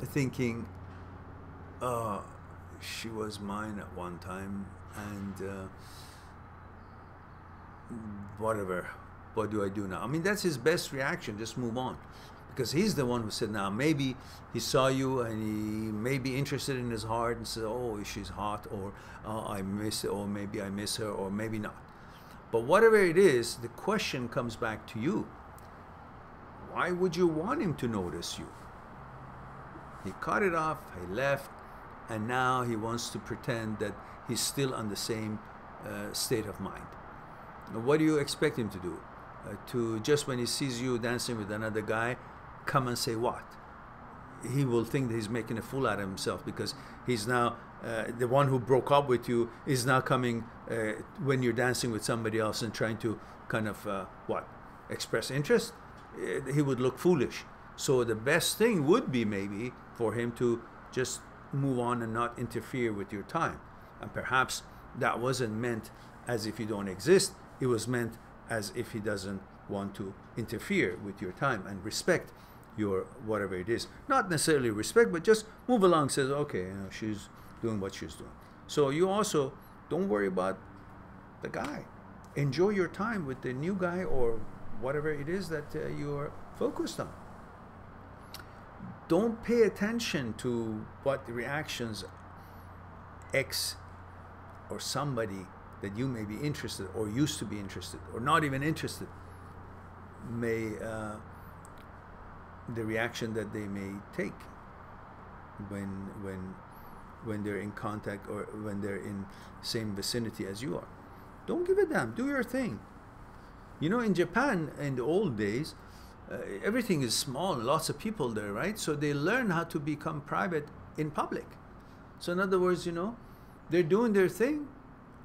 A: thinking, oh, she was mine at one time, and whatever, what do I do now? I mean, that's his best reaction, just move on. Because he's the one who said, now maybe he saw you and he may be interested in his heart and said, oh, she's hot, or I miss it, or maybe I miss her, or maybe not. But whatever it is, the question comes back to you. Why would you want him to notice you? He cut it off, he left, and now he wants to pretend that he's still on the same state of mind. What do you expect him to do? To just when he sees you dancing with another guy, come and say what? He will think that he's making a fool out of himself because he's now the one who broke up with you is now coming when you're dancing with somebody else and trying to kind of express interest. He would look foolish. So the best thing would be maybe for him to just move on and not interfere with your time. And perhaps that wasn't meant as if you don't exist. It was meant as if he doesn't want to interfere with your time and respect your whatever it is. Not necessarily respect, but just move along, says, okay, she's doing what she's doing. So you also don't worry about the guy. Enjoy your time with the new guy or whatever it is that you're focused on. Don't pay attention to what the reactions X or somebody that you may be interested or used to be interested or not even interested may the reaction that they may take when they're in contact or when they're in same vicinity as you are. Don't give a damn. Do your thing. You know, in Japan in the old days, everything is small, lots of people there, right? So they learn how to become private in public. So in other words, you know, they're doing their thing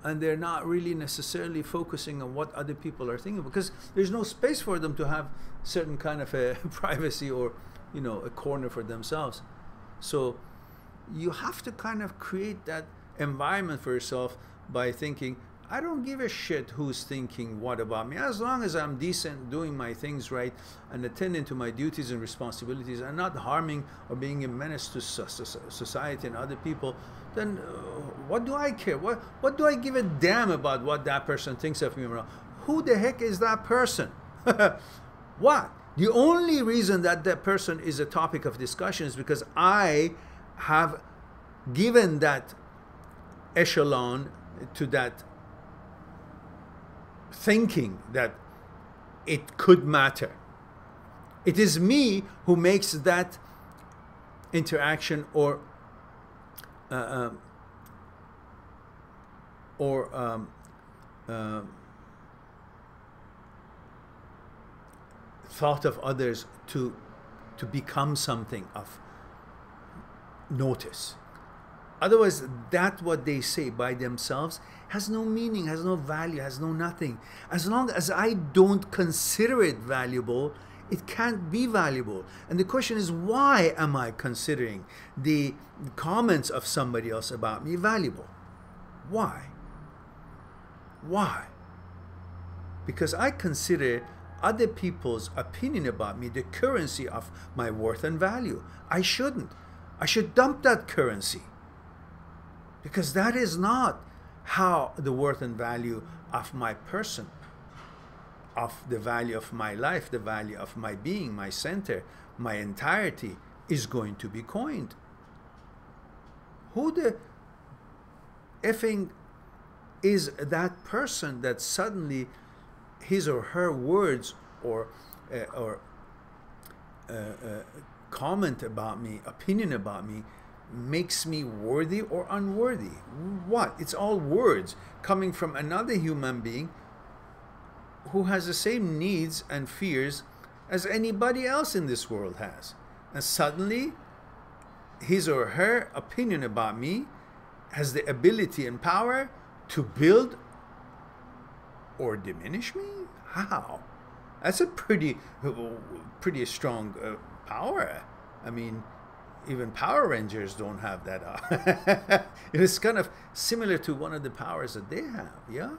A: and they're not really necessarily focusing on what other people are thinking because there's no space for them to have certain kind of a privacy or, you know, a corner for themselves. So you have to kind of create that environment for yourself by thinking, I don't give a shit who's thinking what about me. As long as I'm decent, doing my things right, and attending to my duties and responsibilities, and not harming or being a menace to society and other people, then what do I care? What do I give a damn about what that person thinks of me? Who the heck is that person? What? The only reason that that person is a topic of discussion is because I have given that echelon to that thinking that it could matter. It is me who makes that interaction or thought of others to become something of notice. Otherwise, that what they say by themselves has no meaning, has no value, has no nothing. As long as I don't consider it valuable, it can't be valuable. And the question is, why am I considering the comments of somebody else about me valuable? Why? Why? Because I consider other people's opinion about me the currency of my worth and value. I shouldn't. I should dump that currency. Because that is not how the worth and value of my person, of the value of my life, the value of my being, my center, my entirety is going to be coined. Who the effing is that person that suddenly his or her words or comment about me, opinion about me, makes me worthy or unworthy? What? It's all words coming from another human being who has the same needs and fears as anybody else in this world has. And suddenly, his or her opinion about me has the ability and power to build or diminish me? How? That's a pretty strong power. I mean, even Power Rangers don't have that. It is kind of similar to one of the powers that they have, yeah?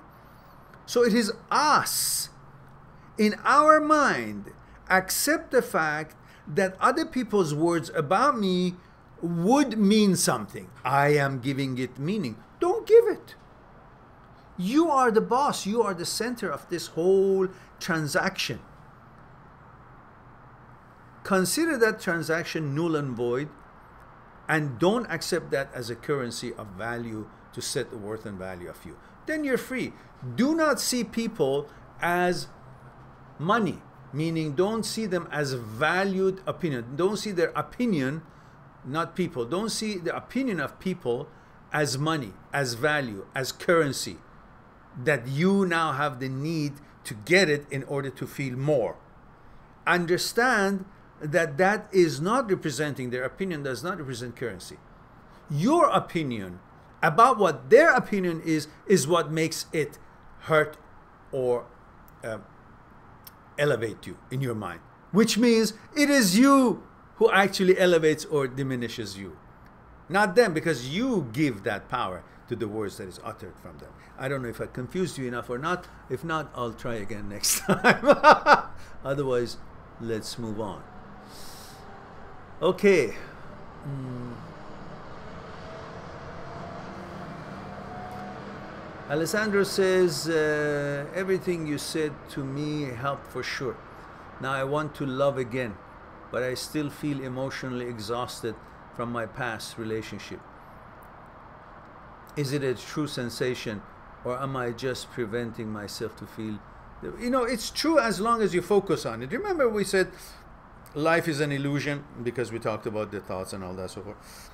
A: So it is us, in our mind, accept the fact that other people's words about me would mean something. I am giving it meaning. Don't give it. You are the boss. You are the center of this whole transaction. Consider that transaction null and void, and don't accept that as a currency of value to set the worth and value of you. Then you're free. Do not see people as money. meaning don't see them as valued opinion. Don't see their opinion, not people. Don't see the opinion of people as money, as value, as currency, that you now have the need to get it in order to feel more. Understand that that is not representing, their opinion does not represent currency. Your opinion about what their opinion is what makes it hurt or elevate you in your mind, which means it is you who actually elevates or diminishes you, not them, because you give that power to the words that is uttered from them. I don't know if I confused you enough or not. If not, I'll try again next time. Otherwise, let's move on. Okay. Alessandro says, everything you said to me helped for sure. Now I want to love again, but I still feel emotionally exhausted from my past relationship. Is it a true sensation, or am I just preventing myself to feel? You know, it's true as long as you focus on it. Remember we said life is an illusion, because we talked about the thoughts and all that so forth.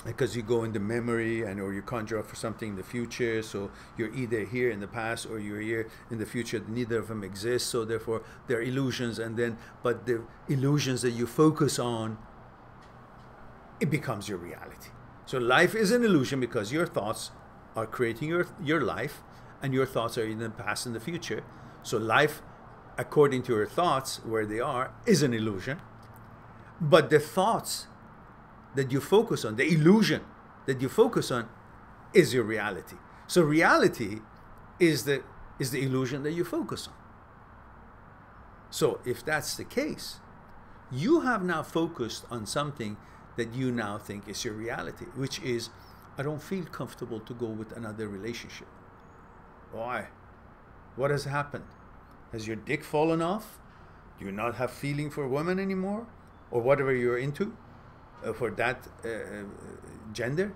A: Because you go in the memory and or you conjure up for something in the future, so you're either here in the past or you're here in the future. Neither of them exist, so therefore they're illusions. And then, but the illusions that you focus on, it becomes your reality. So life is an illusion because your thoughts are creating your life, and your thoughts are in the past and the future. So life, according to your thoughts, where they are, is an illusion. But the thoughts that you focus on, the illusion that you focus on, is your reality. So reality is the illusion that you focus on. So if that's the case, you have now focused on something that you now think is your reality, which is, I don't feel comfortable to go with another relationship. Why? What has happened? Has your dick fallen off? Do you not have feeling for women anymore? Or whatever you're into? For that gender?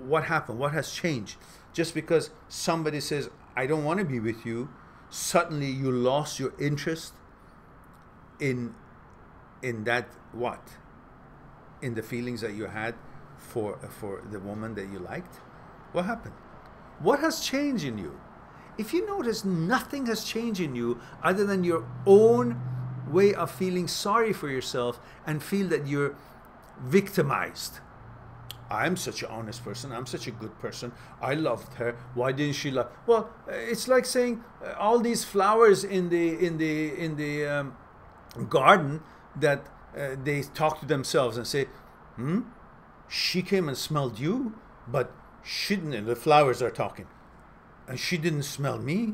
A: What happened? What has changed? Just because somebody says, I don't want to be with you, suddenly you lost your interest in that what? In the feelings that you had for the woman that you liked? What happened? What has changed in you? If you notice, nothing has changed in you other than your own way of feeling sorry for yourself and feel that you're victimized. I'm such an honest person. I'm such a good person. I loved her. Why didn't she love? Well, it's like saying all these flowers in the garden that they talk to themselves and say, she came and smelled you, but she didn't. The flowers are talking, and she didn't smell me.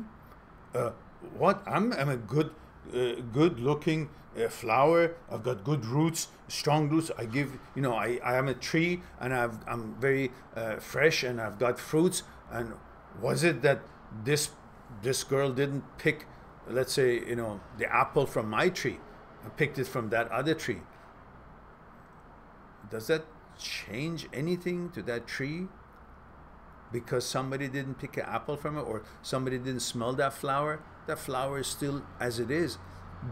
A: What? I'm a good-looking flower. I've got good roots, strong roots. I give, you know, I am a tree, and I'm very fresh, and I've got fruits. And was it that this girl didn't pick, let's say, you know, the apple from my tree, and picked it from that other tree? Does that change anything to that tree because somebody didn't pick an apple from it, or somebody didn't smell that flower? That flower is still as it is.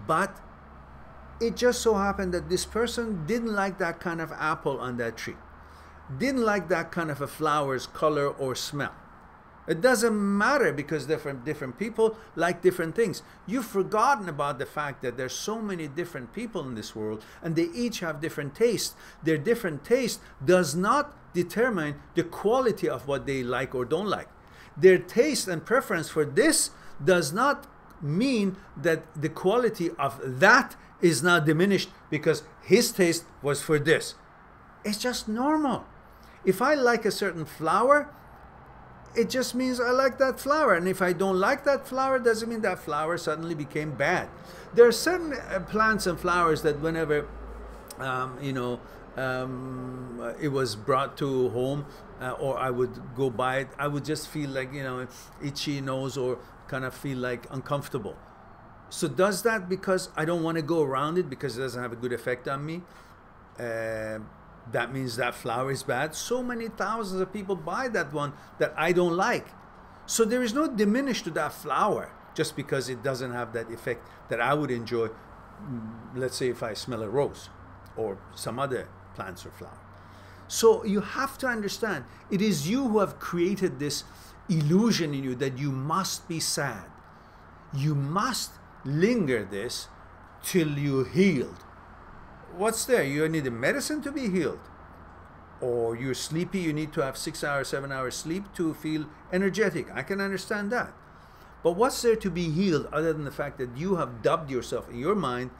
A: But it just so happened that this person didn't like that kind of apple on that tree, didn't like that kind of a flower's color or smell. It doesn't matter, because different people like different things. You've forgotten about the fact that there's so many different people in this world, and they each have different tastes. Their different taste does not determine the quality of what they like or don't like. Their taste and preference for this does not mean that the quality of that is now diminished because his taste was for this. It's just normal. If I like a certain flower, it just means I like that flower. And if I don't like that flower, it doesn't mean that flower suddenly became bad. There are certain plants and flowers that whenever, it was brought to home, or I would go by it, I would just feel like, you know, itchy nose, or kind of feel like uncomfortable. So does that because I don't want to go around it because it doesn't have a good effect on me? That means that flower is bad. So many thousands of people buy that one that I don't like. So there is no diminish to that flower. just because it doesn't have that effect that I would enjoy, let's say if I smell a rose or some other plants or flower. So you have to understand, it is you who have created this illusion in you that you must be sad. You must linger this till you healed. What's there? You need a medicine to be healed. Or you're sleepy, you need to have 6 hours, 7 hours sleep to feel energetic. I can understand that. But what's there to be healed other than the fact that you have dubbed yourself in your mind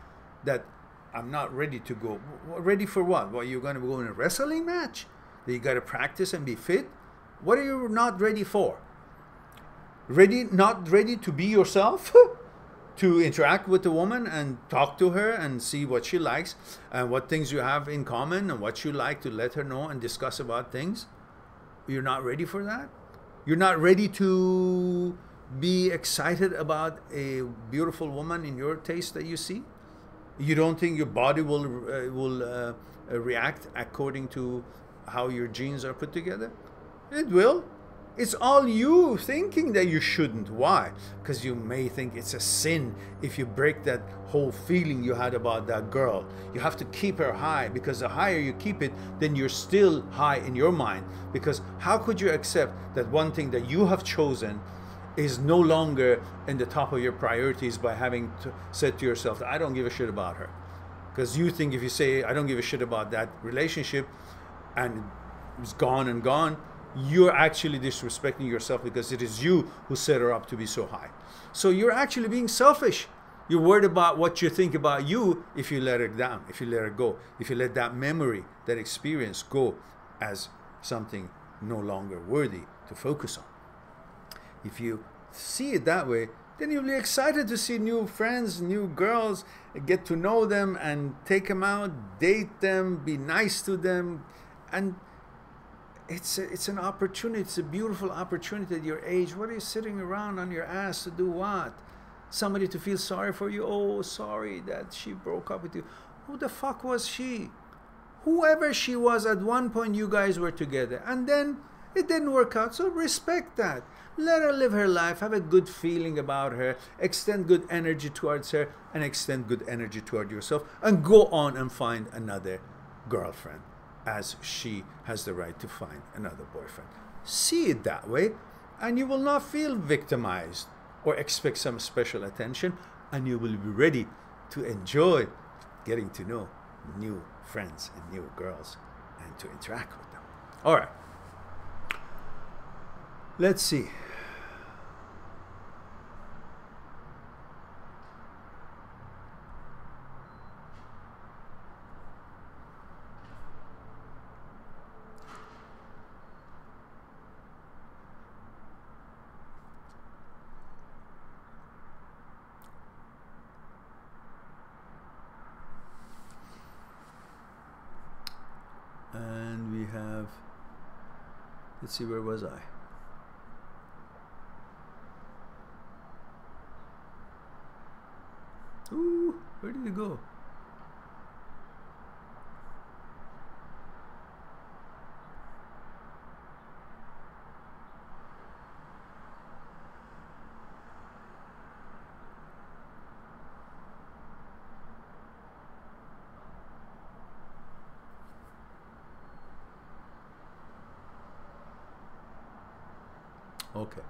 A: that I'm not ready to go. Ready for what? Well, you're going to go in a wrestling match? That you got to practice and be fit? What are you not ready for? Not ready to be yourself? To interact with the woman and talk to her and see what she likes and what things you have in common and what you like, to let her know and discuss about things? You're not ready for that? You're not ready to be excited about a beautiful woman in your taste that you see? You don't think your body will react according to how your genes are put together? It will. It's all you thinking that you shouldn't. Why? Because you may think it's a sin if you break that whole feeling you had about that girl. You have to keep her high, because the higher you keep it, then you're still high in your mind. Because how could you accept that one thing that you have chosen is no longer in the top of your priorities by having said to yourself, I don't give a shit about her? Because you think if you say, I don't give a shit about that relationship, and it's gone and gone, you're actually disrespecting yourself, because it is you who set her up to be so high. So you're actually being selfish. You're worried about what you think about you if you let her down, if you let her go, if you let that memory, that experience go as something no longer worthy to focus on. If you see it that way, then you'll be excited to see new friends, new girls, get to know them and take them out, date them, be nice to them. And it's an opportunity. It's a beautiful opportunity at your age. What are you sitting around on your ass to do? What? Somebody to feel sorry for you? Oh, sorry that she broke up with you. Who the fuck was she? Whoever she was, at one point you guys were together, and then it didn't work out. So respect that. Let her live her life. Have a good feeling about her. Extend good energy towards her, and extend good energy toward yourself, and go on and find another girlfriend, as she has the right to find another boyfriend. See it that way, and you will not feel victimized or expect some special attention, and you will be ready to enjoy getting to know new friends and new girls and to interact with them. All right. Let's see. And we have, let's see, where was I? Ooh, where did it go? Okay.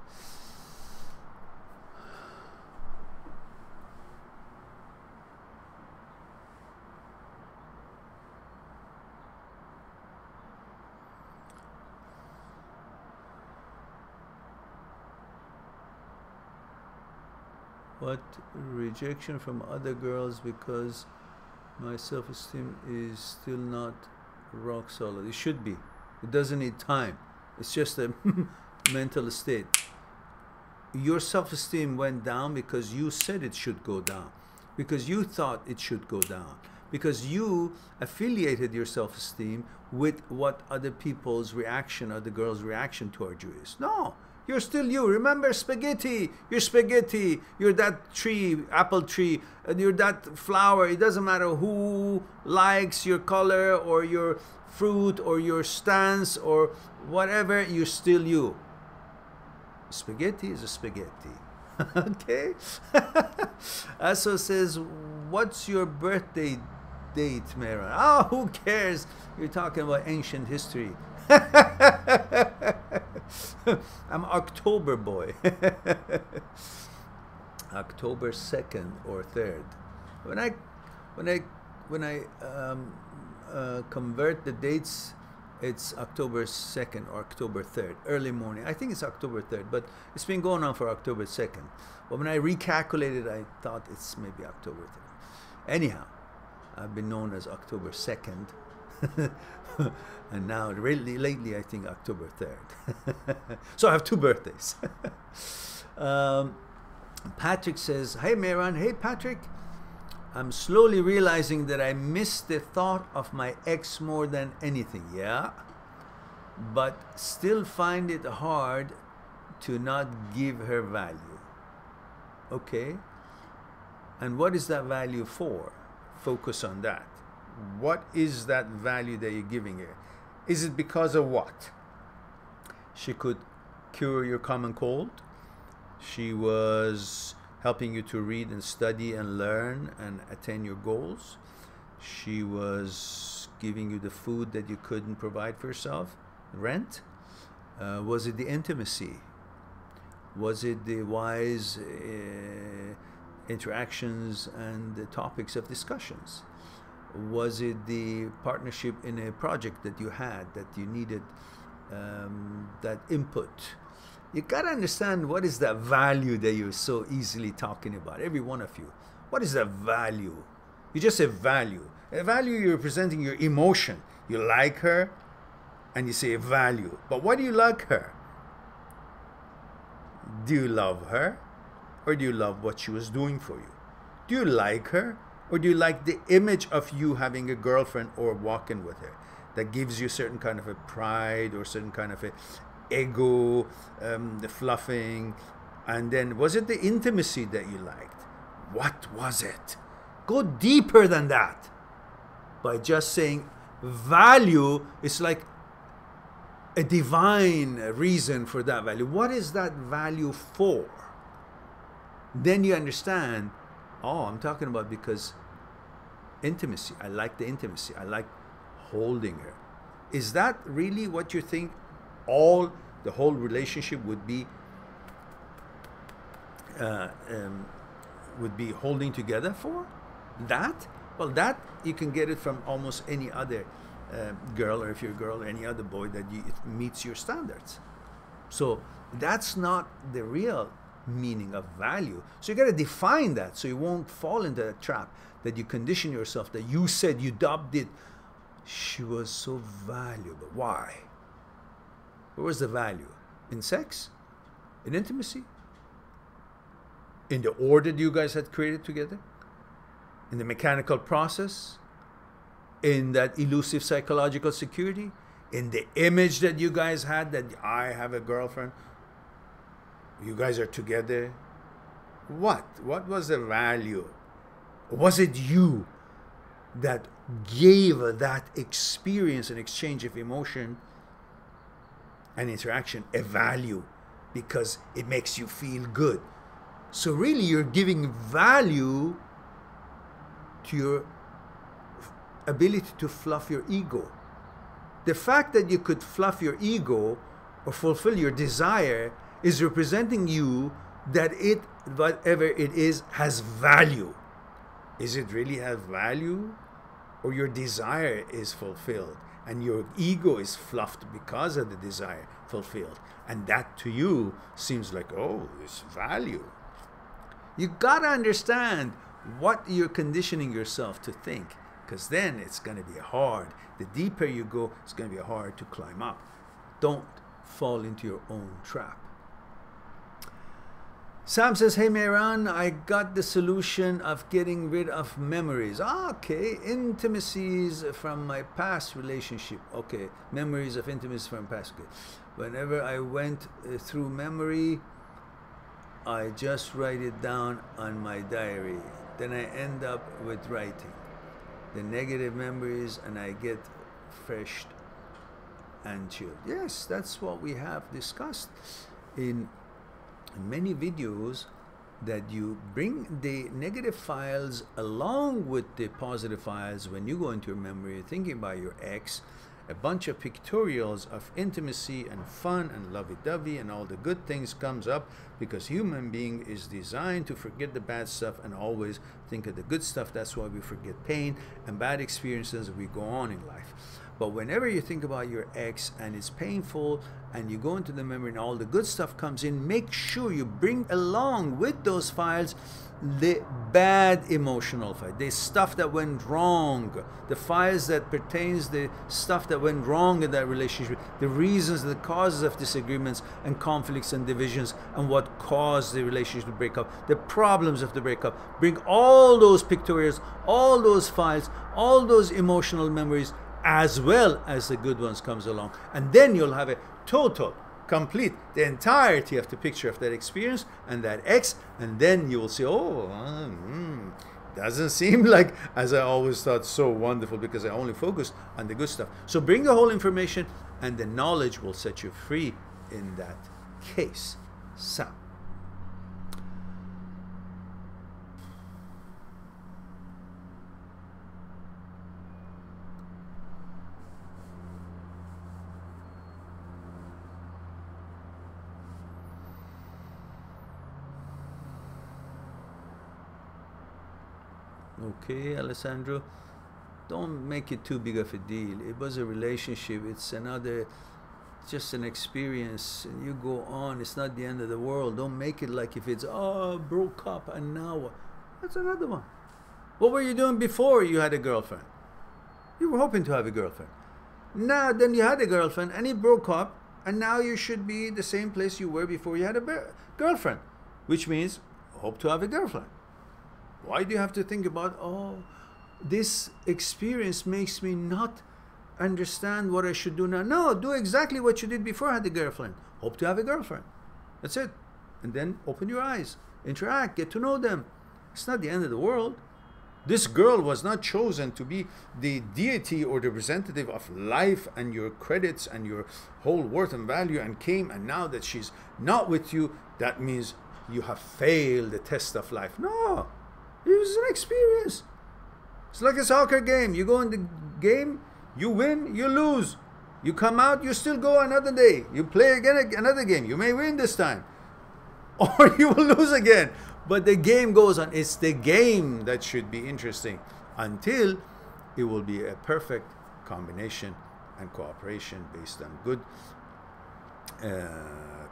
A: What rejection from other girls because my self-esteem is still not rock solid. It should be. It doesn't need time. It's just a mental state. Your self-esteem went down because you said it should go down, because you thought it should go down, because you affiliated your self-esteem with what other people's reaction or the girl's reaction toward you is. No, you're still you. Remember spaghetti. You're spaghetti. You're that tree, apple tree. You're that flower. It doesn't matter who likes your color or your fruit or your stance or whatever. You're still you. Spaghetti is a spaghetti. Okay. Aso says, what's your birthday date, Mehran? Oh, who cares? You're talking about ancient history. I'm October boy. October 2nd or 3rd. When I convert the dates, it's October 2nd or October 3rd, early morning. I think it's October 3rd, but it's been going on for October 2nd. But when I recalculated, I thought it's maybe October 3rd. Anyhow, I've been known as October 2nd. And now, really, lately, I think October 3rd. So I have 2 birthdays. Patrick says, hey, Mehran. Hey, Patrick. I'm slowly realizing that I miss the thought of my ex more than anything. Yeah. But still find it hard to not give her value. Okay. And what is that value for? Focus on that. What is that value that you're giving her? Is it because of what? She could cure your common cold. She was helping you to read and study and learn and attain your goals. She was giving you the food that you couldn't provide for yourself. Rent. Was it the intimacy? Was it the wise interactions and the topics of discussions? Was it the partnership in a project that you had, that you needed that input? You got to understand, what is that value that you're so easily talking about, every one of you. What is that value? You just say value. A value, you're representing your emotion. You like her, and you say value. But why do you like her? Do you love her, or do you love what she was doing for you? Do you like her, or do you like the image of you having a girlfriend or walking with her that gives you a certain kind of a pride or certain kind of a ego, the fluffing? And then, was it the intimacy that you liked? What was it? Go deeper than that. By just saying value, it's like a divine reason for that value. What is that value for? Then you understand, oh, I'm talking about because intimacy. I like the intimacy. I like holding her. Is that really what you think the whole relationship would be holding together for? That? Well, that you can get it from almost any other girl, or if you're a girl, or any other boy that it meets your standards. So that's not the real meaning of value. So you got to define that, so you won't fall into that trap that you condition yourself, that you said, you dubbed it, she was so valuable. Why? Where was the value? In sex? In intimacy? In the order that you guys had created together? In the mechanical process? In that elusive psychological security? In the image that you guys had, that I have a girlfriend, you guys are together? What was the value? Was it you that gave that experience and exchange of emotion and interaction a value because it makes you feel good? So really, you're giving value to your ability to fluff your ego. The fact that you could fluff your ego or fulfill your desire is representing you that it, whatever it is, has value. Is it really have value? Or your desire is fulfilled and your ego is fluffed because of the desire fulfilled? And that to you seems like, oh, it's value. You gotta understand what you're conditioning yourself to think, because then it's gonna be hard. The deeper you go, it's gonna be hard to climb up. Don't fall into your own trap. Sam says, hey Mehran, I got the solution of getting rid of memories. Okay, intimacies from my past relationship. Okay, memories of intimacy from past. Okay. Whenever I went through memory, I just write it down on my diary. Then I end up with writing the negative memories, and I get refreshed and chilled. Yes, that's what we have discussed in many videos that you bring the negative files along with the positive files when you go into your memory, thinking about your ex, a bunch of pictorials of intimacy and fun and lovey-dovey and all the good things comes up, because human being is designed to forget the bad stuff and always think of the good stuff. That's why we forget pain and bad experiences as we go on in life. But whenever you think about your ex and it's painful and you go into the memory and all the good stuff comes in, make sure you bring along with those files the bad emotional file, the stuff that went wrong, the files that pertains the stuff that went wrong in that relationship, the reasons, the causes of disagreements and conflicts and divisions, and what caused the relationship to break up, the problems of the breakup. Bring all those pictorials, all those files, all those emotional memories, as well as the good ones comes along, and then you'll have a total, complete, the entirety of the picture of that experience and that ex, and then you will see, oh, doesn't seem like, as I always thought, so wonderful, because I only focused on the good stuff. So bring the whole information, and the knowledge will set you free in that case. So okay, Alessandro, don't make it too big of a deal. It was a relationship. It's another, just an experience. And you go on. It's not the end of the world. Don't make it like if it's, oh, broke up and now what? That's another one. What were you doing before you had a girlfriend? You were hoping to have a girlfriend. Now, then you had a girlfriend and it broke up, and now you should be the same place you were before you had a girlfriend, which means hope to have a girlfriend. Why do you have to think about, oh, this experience makes me not understand what I should do now? No, do exactly what you did before I had a girlfriend. Hope to have a girlfriend. That's it. And then open your eyes, interact, get to know them. It's not the end of the world. This girl was not chosen to be the deity or the representative of life and your credits and your whole worth and value, and came, and now that she's not with you, that means you have failed the test of life. No. It was an experience. It's like a soccer game. You go in the game, you win, you lose. You come out, you still go another day. You play again another game. You may win this time, or you will lose again. But the game goes on. It's the game that should be interesting until it will be a perfect combination and cooperation based on good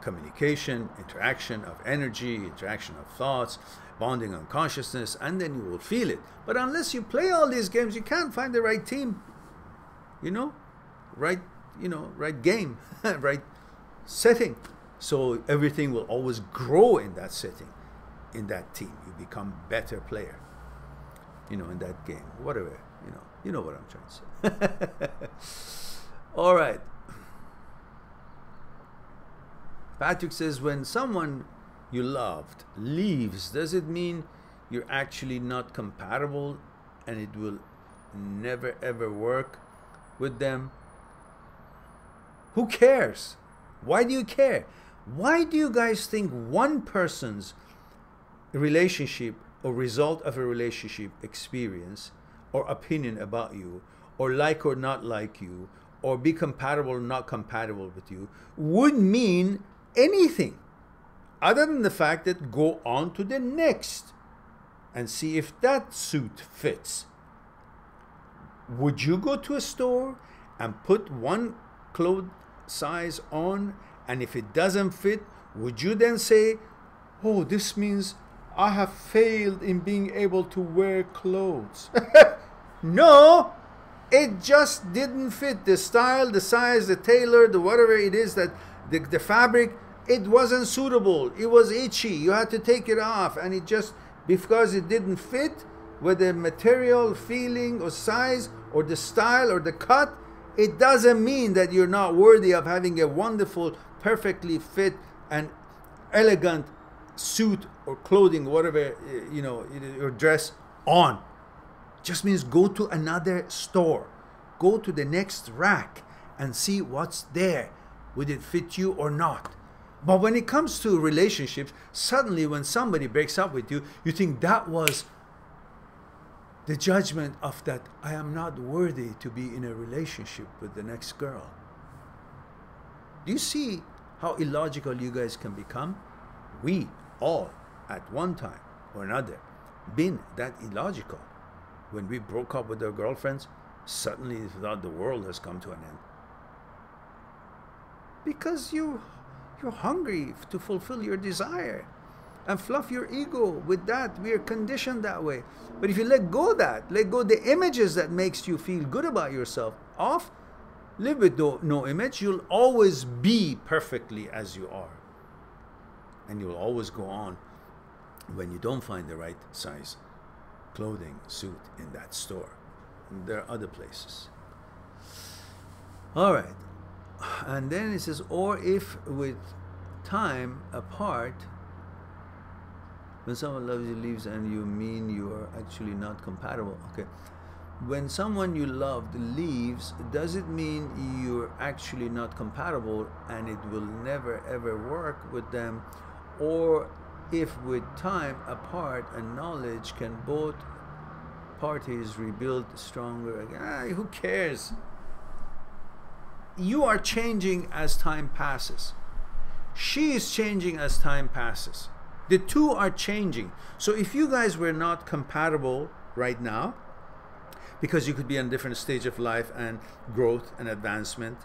A: communication, interaction of energy, interaction of thoughts, bonding on consciousness, and then you will feel it. But unless you play all these games, you can't find the right team, right game, right setting. So everything will always grow in that setting, in that team. You become better player, in that game, whatever, you know what I'm trying to say. All right. Patrick says, when someone you loved leaves, does it mean you're actually not compatible and it will never ever work with them? Who cares? Why do you care? Why do you guys think one person's relationship or result of a relationship experience or opinion about you, or like or not like you, or be compatible or not compatible with you, would mean anything other than the fact that go on to the next and see if that suit fits? Would you go to a store and put one clothes size on, and if it doesn't fit, would you then say, oh, this means I have failed in being able to wear clothes? No, it just didn't fit. The style, the size, the tailor, the whatever it is, that the fabric, it wasn't suitable. It was itchy. You had to take it off, and it just, because it didn't fit with the material, feeling, or size, or the style, or the cut, it doesn't mean that you're not worthy of having a wonderful, perfectly fit and elegant suit or clothing, whatever, your dress on. It just means go to another store. Go to the next rack and see what's there. Would it fit you or not? But when it comes to relationships, suddenly when somebody breaks up with you, you think that was the judgment of that I am not worthy to be in a relationship with the next girl. Do you see how illogical you guys can become? We all, at one time or another, been that illogical. When we broke up with our girlfriends, suddenly we thought the world has come to an end. Because you're hungry to fulfill your desire and fluff your ego with that. We are conditioned that way. But if you let go of that, let go of the images that makes you feel good about yourself off, live with no image, you'll always be perfectly as you are. And you'll always go on when you don't find the right size clothing suit in that store. And there are other places. All right. And then it says, or if with time apart, when someone loves you, leaves, and you mean you are actually not compatible. Okay. When someone you loved leaves, does it mean you're actually not compatible and it will never ever work with them? Or if with time apart and knowledge, can both parties rebuild stronger again? Who cares? You are changing as time passes. She is changing as time passes. The two are changing. So if you guys were not compatible right now, because you could be on a different stage of life and growth and advancement,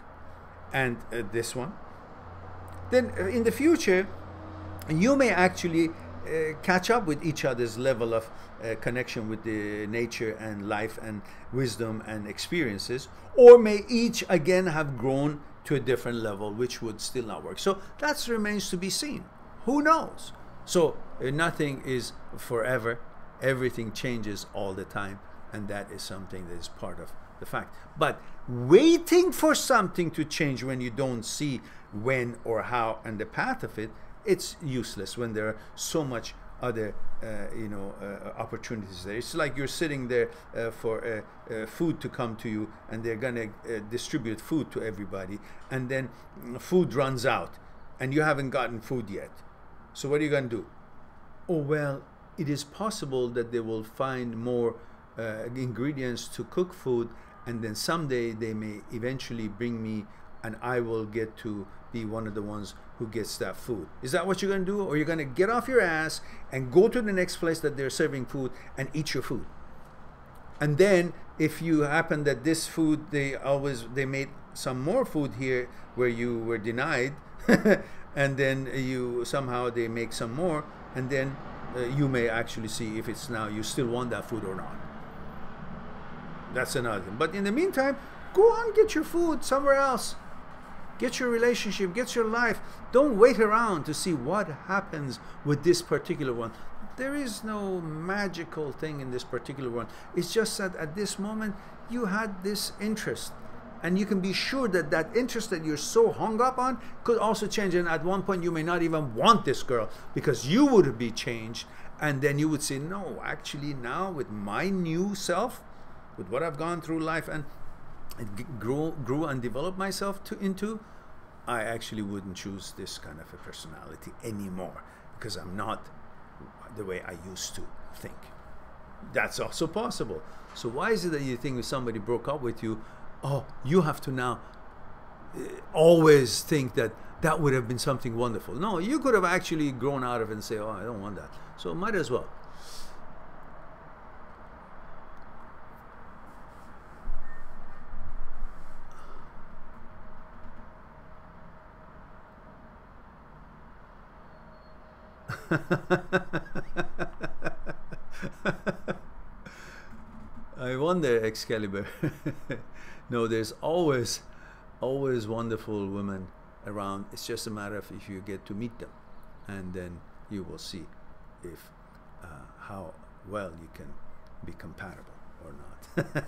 A: and this one, then in the future, you may actually catch up with each other's level of connection with the nature and life and wisdom and experiences, or may each again have grown to a different level, which would still not work. So that remains to be seen. Who knows? So nothing is forever. Everything changes all the time, and that is something that is part of the fact. But waiting for something to change when you don't see when or how and the path of it, it's useless when there are so much other opportunities there. It's like you're sitting there for food to come to you, and they're gonna distribute food to everybody, and then food runs out and you haven't gotten food yet. So what are you gonna do? Oh, well, it is possible that they will find more ingredients to cook food, and then someday they may eventually bring me, and I will get to be one of the ones who gets that food. Is that what you're going to do? Or you're going to get off your ass and go to the next place that they're serving food and eat your food? And then if you happen that this food, they made some more food here where you were denied, and then somehow they make some more, and then you may actually see if it's now you still want that food or not. That's another thing. But in the meantime, go on, get your food somewhere else. Get your relationship, get your life. Don't wait around to see what happens with this particular one. There is no magical thing in this particular one. It's just that at this moment, you had this interest. And you can be sure that that interest that you're so hung up on could also change. And at one point, you may not even want this girl because you would be changed. And then you would say, no, actually now with my new self, with what I've gone through life and grew and developed myself into, I actually wouldn't choose this kind of a personality anymore because I'm not the way I used to think. That's also possible. So why is it that you think if somebody broke up with you, oh, you have to now always think that that would have been something wonderful? No, you could have actually grown out of it and say, oh, I don't want that. So might as well. I wonder, Excalibur. No, there's always wonderful women around. It's just a matter of if you get to meet them, and then you will see if how well you can be compatible or not.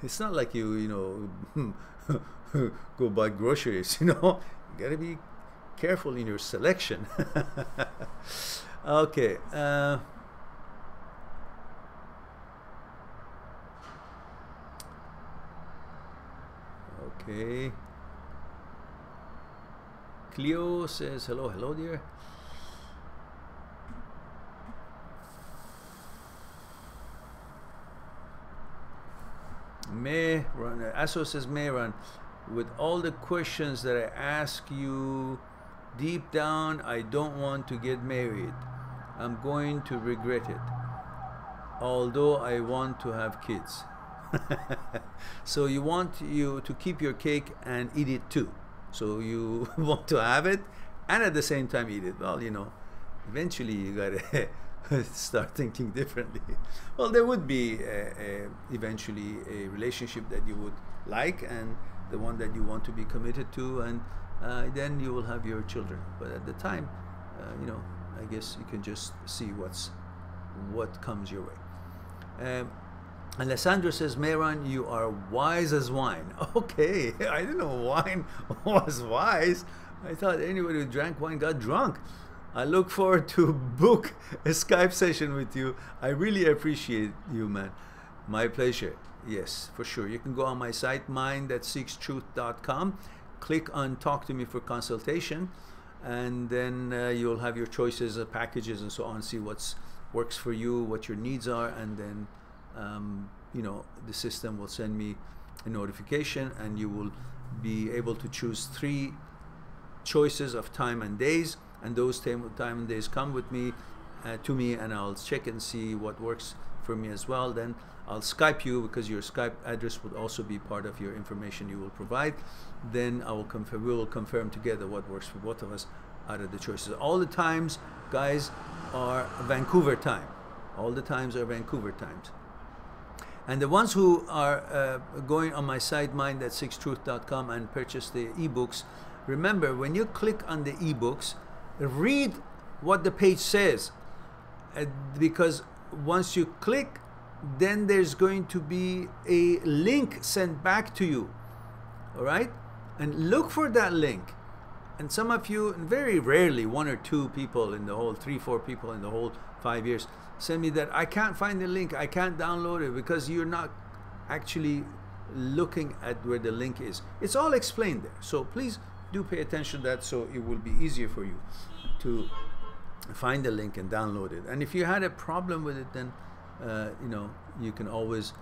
A: It's not like you go buy groceries. You gotta be careful in your selection. Okay. Okay. Cleo says, hello, hello dear. Mehran, Aso says, Mehran, with all the questions that I ask you, deep down, I don't want to get married. I'm going to regret it, although I want to have kids. So you want you to keep your cake and eat it too. So you want to have it and at the same time eat it. Well, you know, eventually you gotta start thinking differently. Well, there would be eventually a relationship that you would like and the one that you want to be committed to, and then you will have your children. But at the time, you know, I guess you can just see what comes your way. Alessandro says, Mehran, you are wise as wine. Okay, I didn't know wine was wise. I thought anybody who drank wine got drunk. I look forward to book a Skype session with you. I really appreciate you, man. My pleasure. Yes, for sure. You can go on my site, mind@seekstruth.com, click on Talk to Me for consultation, and then you'll have your choices of packages and so on, see what works for you, what your needs are, and then you know, the system will send me a notification and you will be able to choose 3 choices of time and days, and those time and days come with me to me, and I'll check and see what works for me as well. Then I'll Skype you, because your Skype address would also be part of your information you will provide. Then I will confirm, we will confirm together what works for both of us out of the choices. All the times, guys, are Vancouver time. All the times are Vancouver times. And the ones who are going on my site, mind@seekstruth.com, and purchase the ebooks, remember, when you click on the ebooks, read what the page says, because once you click, then there's going to be a link sent back to you. All right? And look for that link. And some of you, very rarely, 1 or 2 people in the whole, 3, 4 people in the whole 5 years, send me that, I can't find the link, I can't download it, because you're not actually looking at where the link is. It's all explained there. So please do pay attention to that, so it will be easier for you to find the link and download it. And if you had a problem with it, then you know, you can always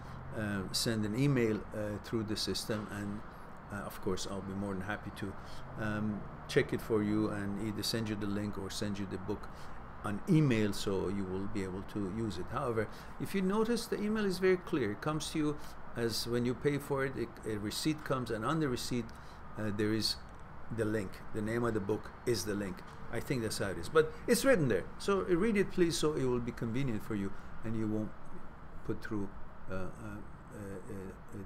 A: send an email through the system, and of course I'll be more than happy to check it for you and either send you the link or send you the book on email, so you will be able to use it. However, if you notice, the email is very clear. It comes to you as when you pay for it, a receipt comes, and on the receipt there is the link. The name of the book is the link. I think that's how it is, but it's written there. So read it, please, so it will be convenient for you and you won't put through a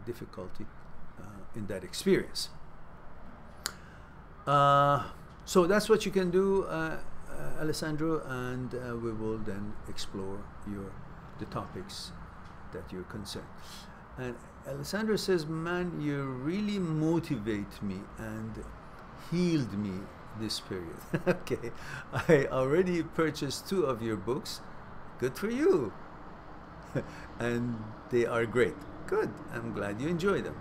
A: difficulty in that experience. So that's what you can do, Alessandro, and we will then explore the topics that you're concerned. And Alessandro says, man, you really motivate me and healed me this period. Okay, I already purchased 2 of your books. Good for you. And they are great. Good, I'm glad you enjoy them.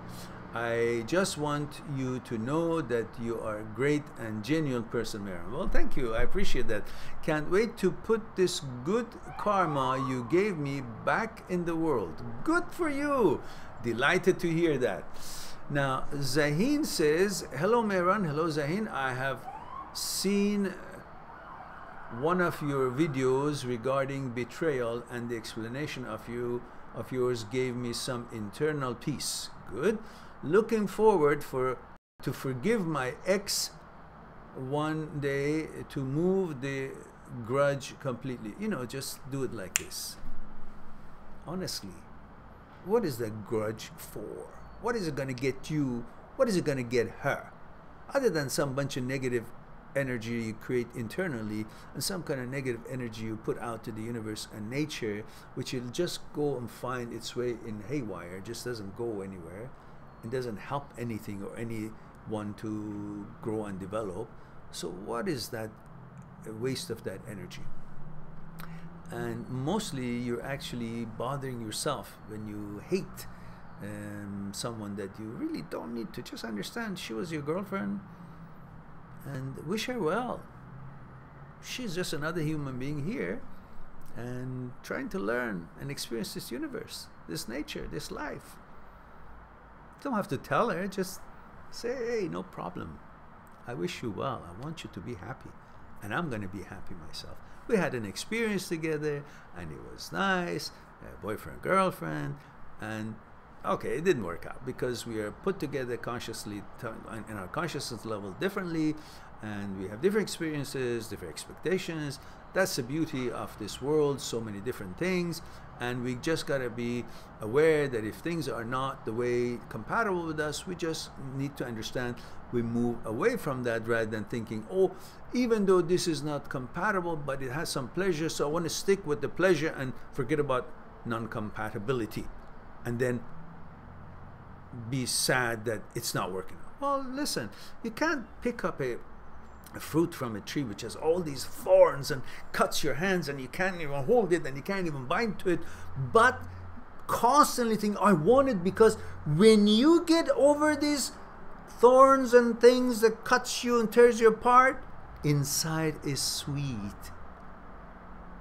A: I just want you to know that you are a great and genuine person, Mehran. Well, thank you. I appreciate that. Can't wait to put this good karma you gave me back in the world. Good for you. Delighted to hear that. Now, Zahin says, hello, Mehran. Hello, Zahin. I have seen one of your videos regarding betrayal, and the explanation of yours gave me some internal peace. Good. Looking forward to forgive my ex one day, to move the grudge completely. You know, just do it like this. Honestly, what is the grudge for? What is it going to get you? What is it going to get her? Other than some bunch of negative energy you create internally and some kind of negative energy you put out to the universe and nature, which will just go and find its way in haywire. It just doesn't go anywhere. It doesn't help anything or anyone to grow and develop. So what is that waste of that energy? And mostly you're actually bothering yourself when you hate someone that you really don't need to. Just understand, she was your girlfriend, and wish her well. She's just another human being here and trying to learn and experience this universe, this nature, this life. You don't have to tell her, just say, hey, no problem. I wish you well. I want you to be happy. And I'm going to be happy myself. We had an experience together, and it was nice, boyfriend, girlfriend, and okay, it didn't work out because we are put together consciously in our consciousness level differently, and we have different experiences, different expectations. That's the beauty of this world, so many different things, and we just got to be aware that if things are not the way compatible with us, we just need to understand we move away from that rather than thinking, oh, even though this is not compatible, but it has some pleasure, so I want to stick with the pleasure and forget about non-compatibility, and then be sad that it's not working out. Well, listen, you can't pick up a fruit from a tree which has all these thorns and cuts your hands, and you can't even hold it and you can't even bind to it, but constantly think, I want it, because when you get over these thorns and things that cuts you and tears you apart, inside is sweet.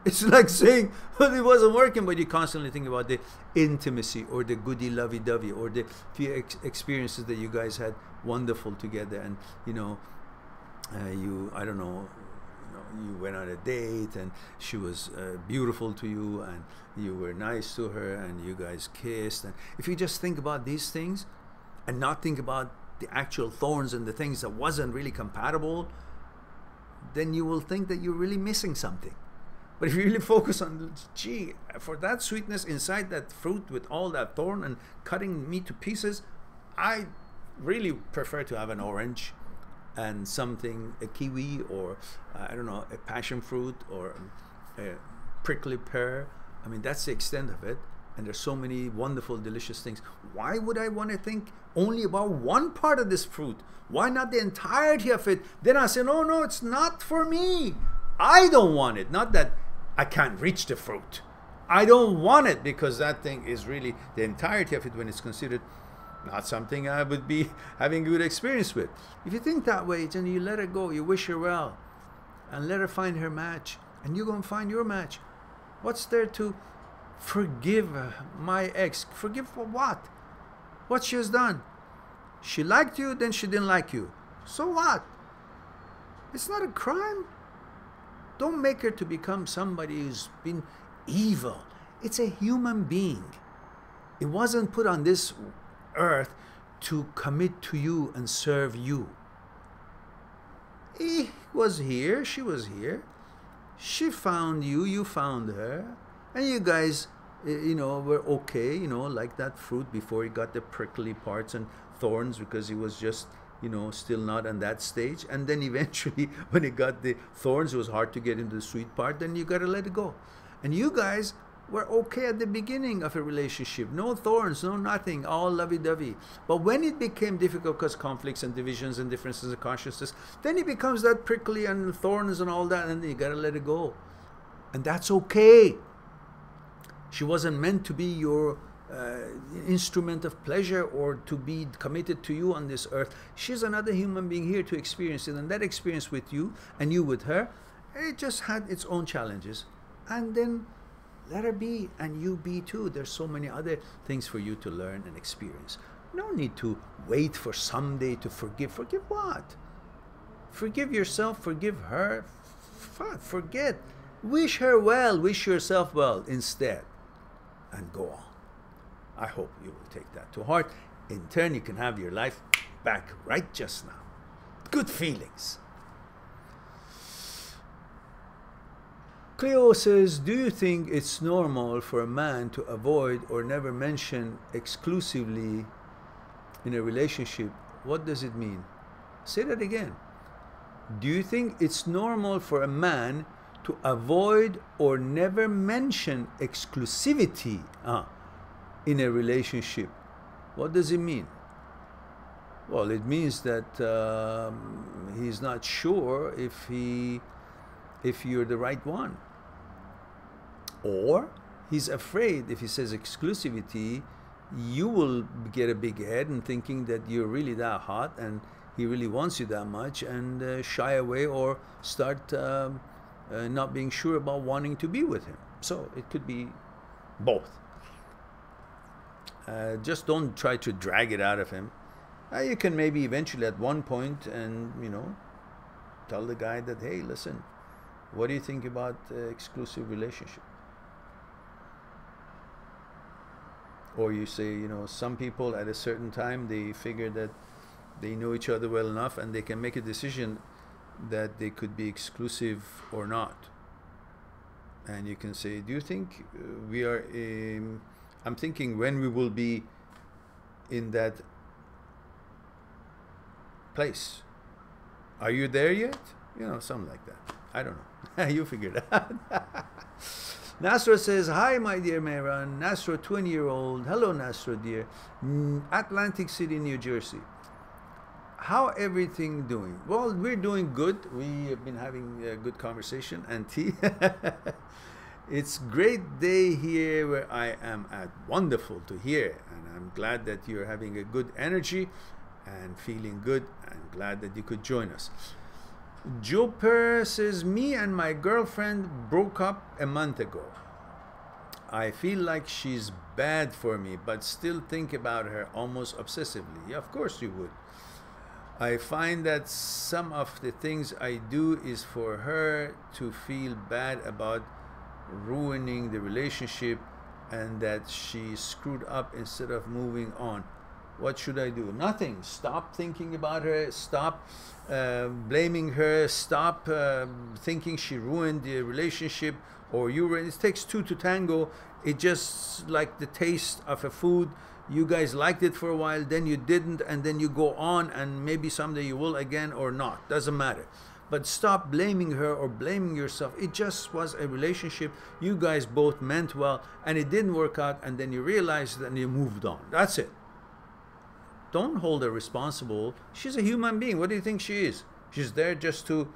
A: It's like saying, well, it wasn't working, but you constantly think about the intimacy or the goody lovey-dovey or the few experiences that you guys had wonderful together, and I don't know, you went on a date and she was beautiful to you and you were nice to her and you guys kissed. And if you just think about these things and not think about the actual thorns and the things that wasn't really compatible, then you will think that you're really missing something. But if you really focus on, gee, for that sweetness inside that fruit with all that thorn and cutting me to pieces, I really prefer to have an orange and something, a kiwi, or I don't know, a passion fruit or a prickly pear. I mean, that's the extent of it. And there's so many wonderful, delicious things. Why would I want to think only about one part of this fruit? Why not the entirety of it? Then I say, no, it's not for me. I don't want it. Not that I can't reach the fruit. I don't want it because that thing is really the entirety of it when it's considered not something I would be having a good experience with. If you think that way, then you let her go. You wish her well and let her find her match. And you're going to find your match. What's there to forgive my ex? Forgive for what? What she has done? She liked you, then she didn't like you. So what? It's not a crime. Don't make her to become somebody who's been evil. It's a human being. It wasn't put on this earth to commit to you and serve you. He was here, she was here. She found you, you found her. And you guys, were okay, like that fruit before he got the prickly parts and thorns because he was just, still not on that stage. And then eventually, when he got the thorns, it was hard to get into the sweet part. Then you got to let it go. And you guys were okay at the beginning of a relationship. No thorns, no nothing, all lovey-dovey. But when it became difficult because conflicts and divisions and differences of consciousness, then it becomes that prickly and thorns and all that, and you got to let it go. And that's okay. She wasn't meant to be your instrument of pleasure or to be committed to you on this earth. She's another human being here to experience it, and that experience with you and you with her, it just had its own challenges. And then let her be, and you be too. There's so many other things for you to learn and experience. No need to wait for someday to forgive. Forgive what? Forgive yourself, forgive her. Forget. Wish her well, wish yourself well instead, and go on. I hope you will take that to heart. In turn, you can have your life back right just now. Good feelings. Cleo says, do you think it's normal for a man to avoid or never mention exclusively in a relationship? What does it mean? Say that again. Do you think it's normal for a man to avoid or never mention exclusivity in a relationship? What does it mean? Well, it means that he's not sure if you're the right one. Or he's afraid if he says exclusivity, you will get a big head and thinking that you're really that hot, and he really wants you that much, and shy away or start not being sure about wanting to be with him. So it could be both. Just don't try to drag it out of him. You can maybe eventually at one point, and tell the guy that, hey, listen, what do you think about exclusive relationship? Or you say, some people at a certain time, they figure that they know each other well enough and they can make a decision that they could be exclusive or not. And you can say, do you think we are, I'm thinking when we will be in that place. Are you there yet? Something like that. I don't know. You figure it out. Nasra says, hi, my dear Mehran. Nasra, 20-year-old. Hello, Nasra, dear. Atlantic City, New Jersey. How everything doing? Well, we're doing good. We have been having a good conversation and tea. It's great day here where I am at. Wonderful to hear. And I'm glad that you're having a good energy and feeling good. I'm glad that you could join us. Joper says, me and my girlfriend broke up a month ago. I feel like she's bad for me, but still think about her almost obsessively. Yeah, of course you would. I find that some of the things I do is for her to feel bad about ruining the relationship and that she screwed up instead of moving on. What should I do? Nothing. Stop thinking about her. Stop blaming her. Stop thinking she ruined the relationship or you ruined. It takes two to tango. It just like the taste of a food. You guys liked it for a while, then you didn't, and then you go on, and maybe someday you will again or not. Doesn't matter. But stop blaming her or blaming yourself. It just was a relationship. You guys both meant well, and it didn't work out, and then you realized it and you moved on. That's it. Don't hold her responsible. She's a human being. What do you think she is? She's there just to,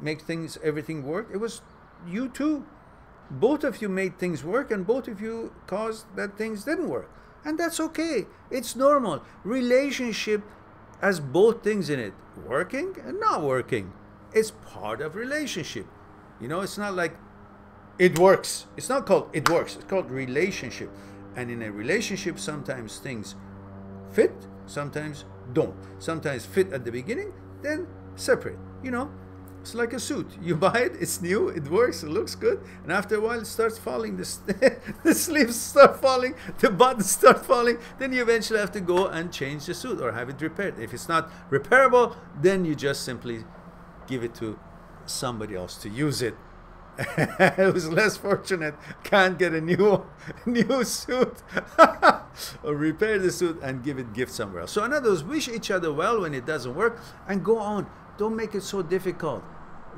A: make everything work. It was you two. Both of you made things work, and both of you caused that things didn't work. And that's okay. It's normal. Relationship has both things in it. Working and not working. It's part of relationship. It's not like it works. It's not called it works. It's called relationship. And in a relationship, sometimes things fit, sometimes don't. Sometimes fit at the beginning, then separate. It's like a suit. You buy it, it's new, it works, it looks good, and after a while it starts falling, the sleeves start falling, the buttons start falling, then you eventually have to go and change the suit or have it repaired. If it's not repairable, then you just simply give it to somebody else to use it. Who's less fortunate can't get a new suit or repair the suit and give it gift somewhere else. So in other words, wish each other well when it doesn't work and go on. Don't make it so difficult.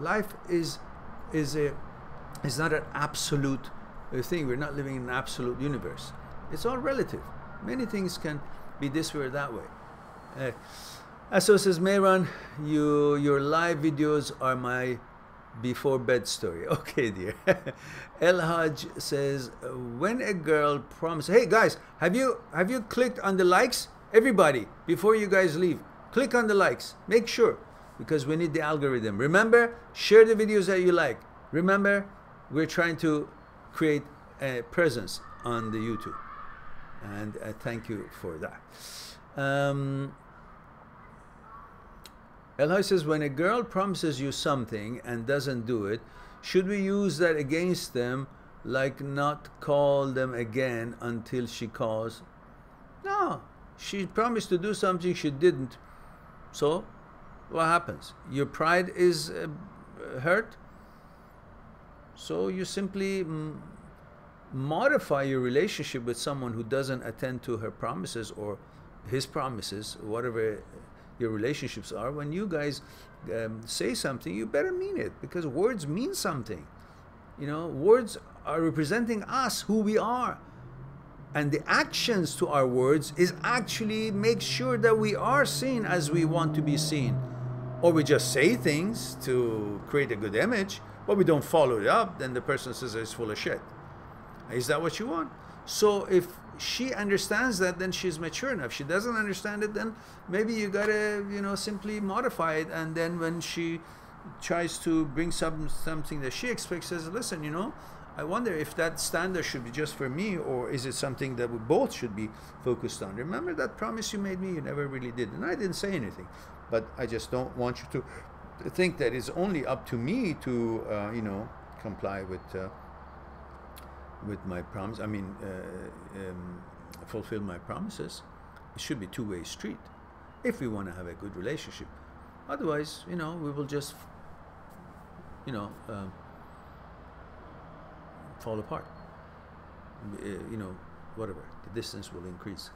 A: Life is not an absolute thing. We're not living in an absolute universe. It's all relative. Many things can be this way or that way. So says Mehran, your live videos are my before bed story. Okay, dear. El Haj says, when a girl promises, hey guys, have you clicked on the likes? Everybody, before you guys leave, click on the likes. Make sure. Because we need the algorithm. Remember, share the videos that you like. Remember, we're trying to create a presence on the YouTube. And thank you for that. Elhai says, when a girl promises you something and doesn't do it, should we use that against them, like not call them again until she calls? No, she promised to do something she didn't. So, what happens? Your pride is hurt, so you simply modify your relationship with someone who doesn't attend to her promises or his promises, whatever your relationships are. When you guys say something, you better mean it, because words mean something. Words are representing us, who we are. And the actions to our words is actually make sure that we are seen as we want to be seen. Or we just say things to create a good image, but we don't follow it up, then the person says it's full of shit. Is that what you want? So if she understands that, then she's mature enough. She doesn't understand it, then maybe you gotta, you know, simply modify it. And then when she tries to bring something that she expects, says, listen, you know, I wonder if that standard should be just for me, or is it something that we both should be focused on? Remember that promise you made me? You never really did. And I didn't say anything, but I just don't want you to think that it's only up to me to, you know, comply with my promise. I mean, fulfill my promises. It should be a two-way street if we want to have a good relationship. Otherwise, you know, we will just, you know, fall apart. You know, whatever. The distance will increase.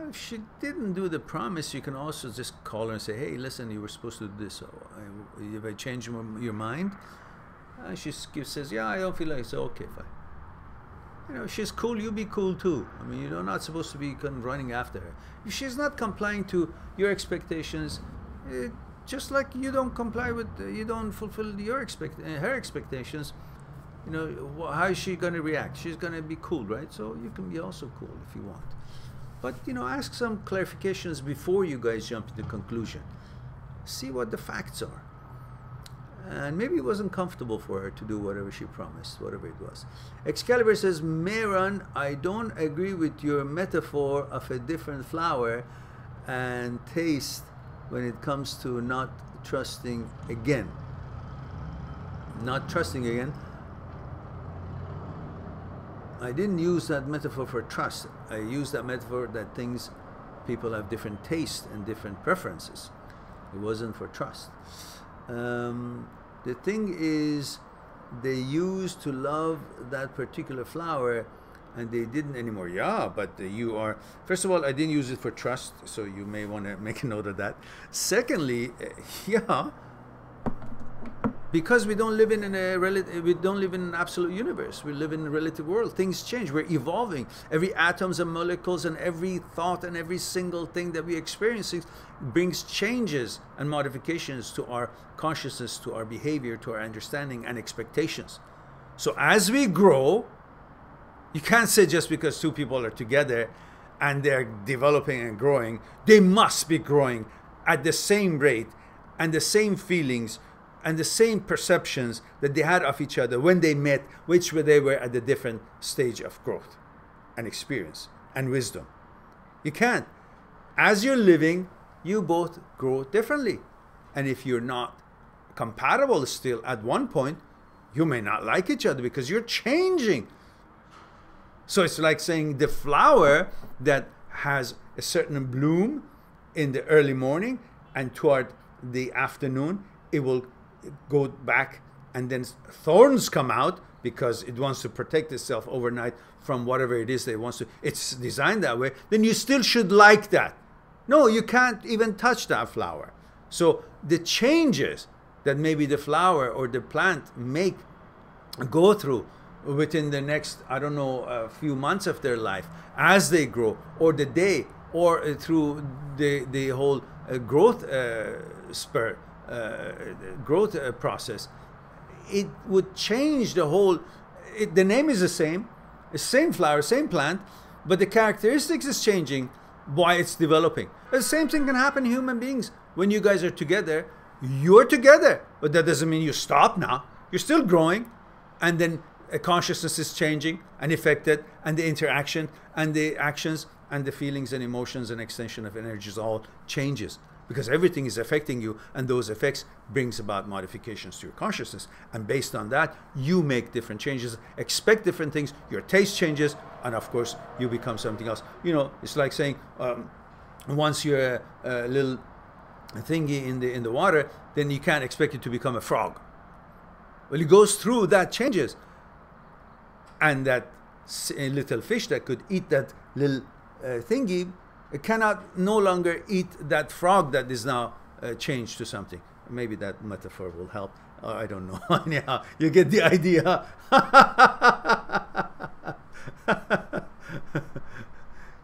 A: If she didn't do the promise, you can also just call her and say, hey, listen, you were supposed to do this. So if I change your mind, she says, yeah, I don't feel like it. So, okay, fine. You know, she's cool, you be cool too. I mean, you're not supposed to be running after her. If she's not complying to your expectations, just like you don't comply with, you don't fulfill her expectations, you know, how is she going to react? She's going to be cool, right? So you can be also cool if you want. But, you know, ask some clarifications before you guys jump to the conclusion. See what the facts are. And maybe it wasn't comfortable for her to do whatever she promised, whatever it was. Excalibur says, Mehran, I don't agree with your metaphor of a different flower and taste when it comes to not trusting again. Not trusting again. I didn't use that metaphor for trust. I used that metaphor that people have different tastes and different preferences. It wasn't for trust. The thing is, they used to love that particular flower and they didn't anymore. Yeah, but you are, first of all, I didn't use it for trust, so you may want to make a note of that. Secondly, yeah, because we don't live in an absolute universe. We live in a relative world. Things change. We're evolving. Every atoms and molecules and every thought and every single thing that we experience brings changes and modifications to our consciousness, to our behavior, to our understanding and expectations. So as we grow, you can't say just because two people are together and they're developing and growing, they must be growing at the same rate and the same feelings and the same perceptions that they had of each other when they met, which they were at a different stage of growth and experience and wisdom. You can't. As you're living, you both grow differently. And if you're not compatible still at one point, you may not like each other because you're changing. So it's like saying the flower that has a certain bloom in the early morning and toward the afternoon, it will go back and then thorns come out because it wants to protect itself overnight from whatever it is that it wants to. It's designed that way. Then you still should like that. No, you can't even touch that flower. So the changes that maybe the flower or the plant go through within the next, I don't know, a few months of their life as they grow, or the day, or through the whole growth spurt, growth process, it would change the whole. The name is the same flower, same plant, but the characteristics is changing while it's developing. The same thing can happen in human beings. When you guys are together, you're together, but that doesn't mean you stop now. You're still growing, and then consciousness is changing and affected, and the interaction and the actions and the feelings and emotions and extension of energies all changes, because everything is affecting you, and those effects brings about modifications to your consciousness, and based on that you make different changes, expect different things, your taste changes, and of course you become something else. You know, it's like saying once you're a little thingy in the water, then you can't expect it to become a frog. Well, it goes through that changes, and that little fish that could eat that little thingy cannot no longer eat that frog that is now changed to something. Maybe that metaphor will help. I don't know. Anyhow, you get the idea.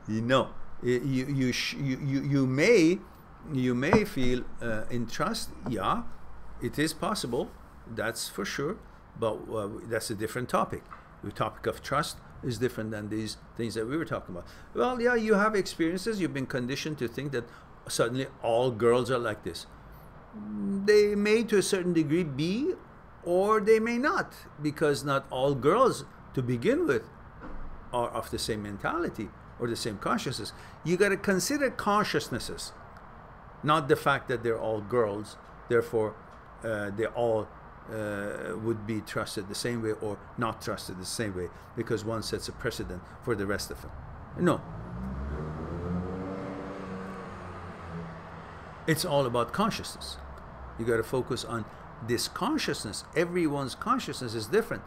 A: You know, you may feel in trust, yeah, it is possible, that's for sure, but that's a different topic. The topic of trust is different than these things that we were talking about. Well, yeah, you have experiences, you've been conditioned to think that suddenly all girls are like this. They may to a certain degree be, or they may not, because not all girls to begin with are of the same mentality or the same consciousness. You got to consider consciousnesses, not the fact that they're all girls, therefore they all would be trusted the same way or not trusted the same way, because one sets a precedent for the rest of them. No. It's all about consciousness. You got to focus on this consciousness. Everyone's consciousness is different.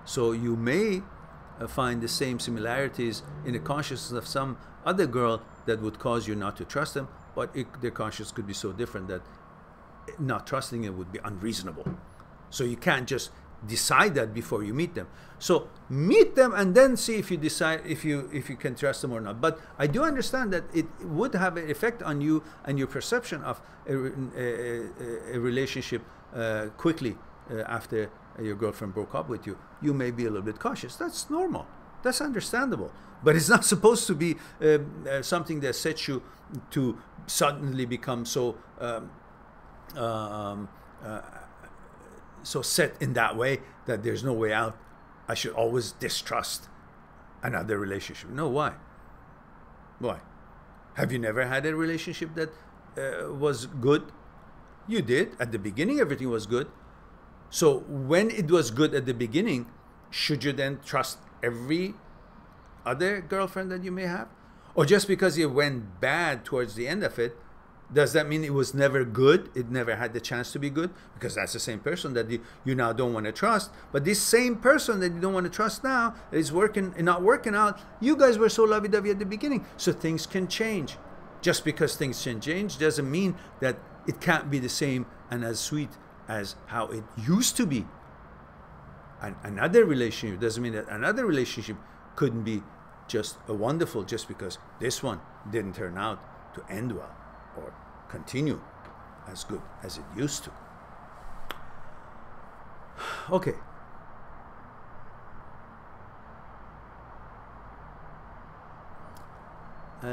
A: So you may find the same similarities in the consciousness of some other girl that would cause you not to trust them, but their consciousness could be so different that not trusting it would be unreasonable. So you can't just decide that before you meet them. So meet them and then see if you decide if you can trust them or not. But I do understand that it would have an effect on you and your perception of a relationship quickly after your girlfriend broke up with you. You may be a little bit cautious. That's normal. That's understandable. But it's not supposed to be something that sets you to suddenly become so so set in that way that there's no way out. I should always distrust another relationship. No, why? Why? Have you never had a relationship that was good? You did. At the beginning, everything was good. So when it was good at the beginning, should you then trust every other girlfriend that you may have? Or just because it went bad towards the end of it, does that mean it was never good? It never had the chance to be good? Because that's the same person that you now don't want to trust. But this same person that you don't want to trust now is not working out. You guys were so lovey-dovey at the beginning. So things can change. Just because things can change doesn't mean that it can't be the same and as sweet as how it used to be. And another relationship doesn't mean that another relationship couldn't be just a wonderful just because this one didn't turn out to end well or continue as good as it used to. Okay.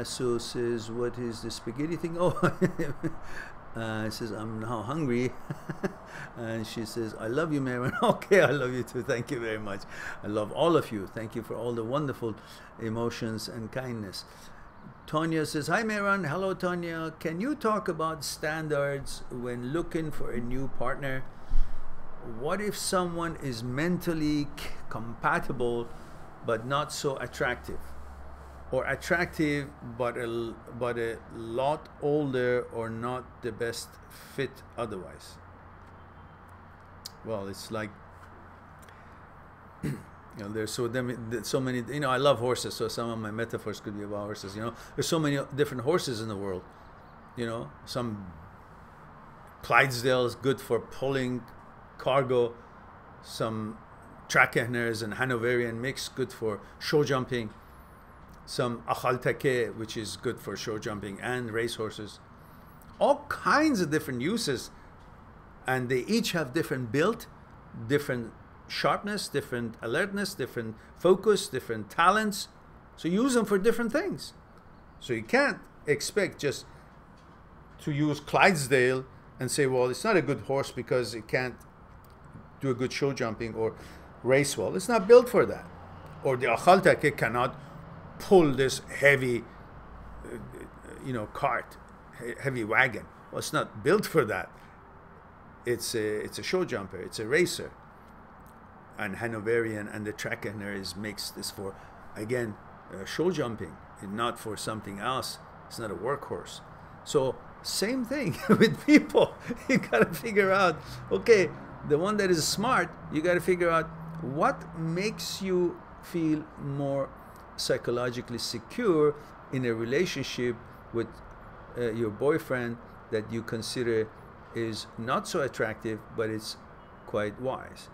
A: So says, what is the spaghetti thing? Oh, it says, I'm now hungry. And she says, I love you, Mehran. Okay, I love you too. Thank you very much. I love all of you. Thank you for all the wonderful emotions and kindness. Tonya says, hi, Mehran. Hello, Tonya. Can you talk about standards when looking for a new partner? What if someone is mentally compatible but not so attractive? Or attractive but a lot older or not the best fit otherwise? Well, it's like, there's so many, I love horses, so some of my metaphors could be about horses, There's so many different horses in the world, Some Clydesdale is good for pulling cargo, some Trackeners and Hanoverian mix good for show jumping, some Achaltake, which is good for show jumping and race horses. All kinds of different uses, and they each have different build, different sharpness, different alertness, different focus, different talents. So use them for different things. So you can't expect just to use Clydesdale and say, well, it's not a good horse because it can't do a good show jumping or race well. It's not built for that. Or the Achaltake cannot pull this heavy, cart, heavy wagon. Well, it's not built for that. It's a show jumper. It's a racer. And Hanoverian and the Trackeners makes this for, again, show jumping and not for something else. It's not a workhorse. So same thing with people. You got to figure out, okay, the one that is smart, you got to figure out what makes you feel more psychologically secure in a relationship with your boyfriend that you consider is not so attractive, but it's quite wise.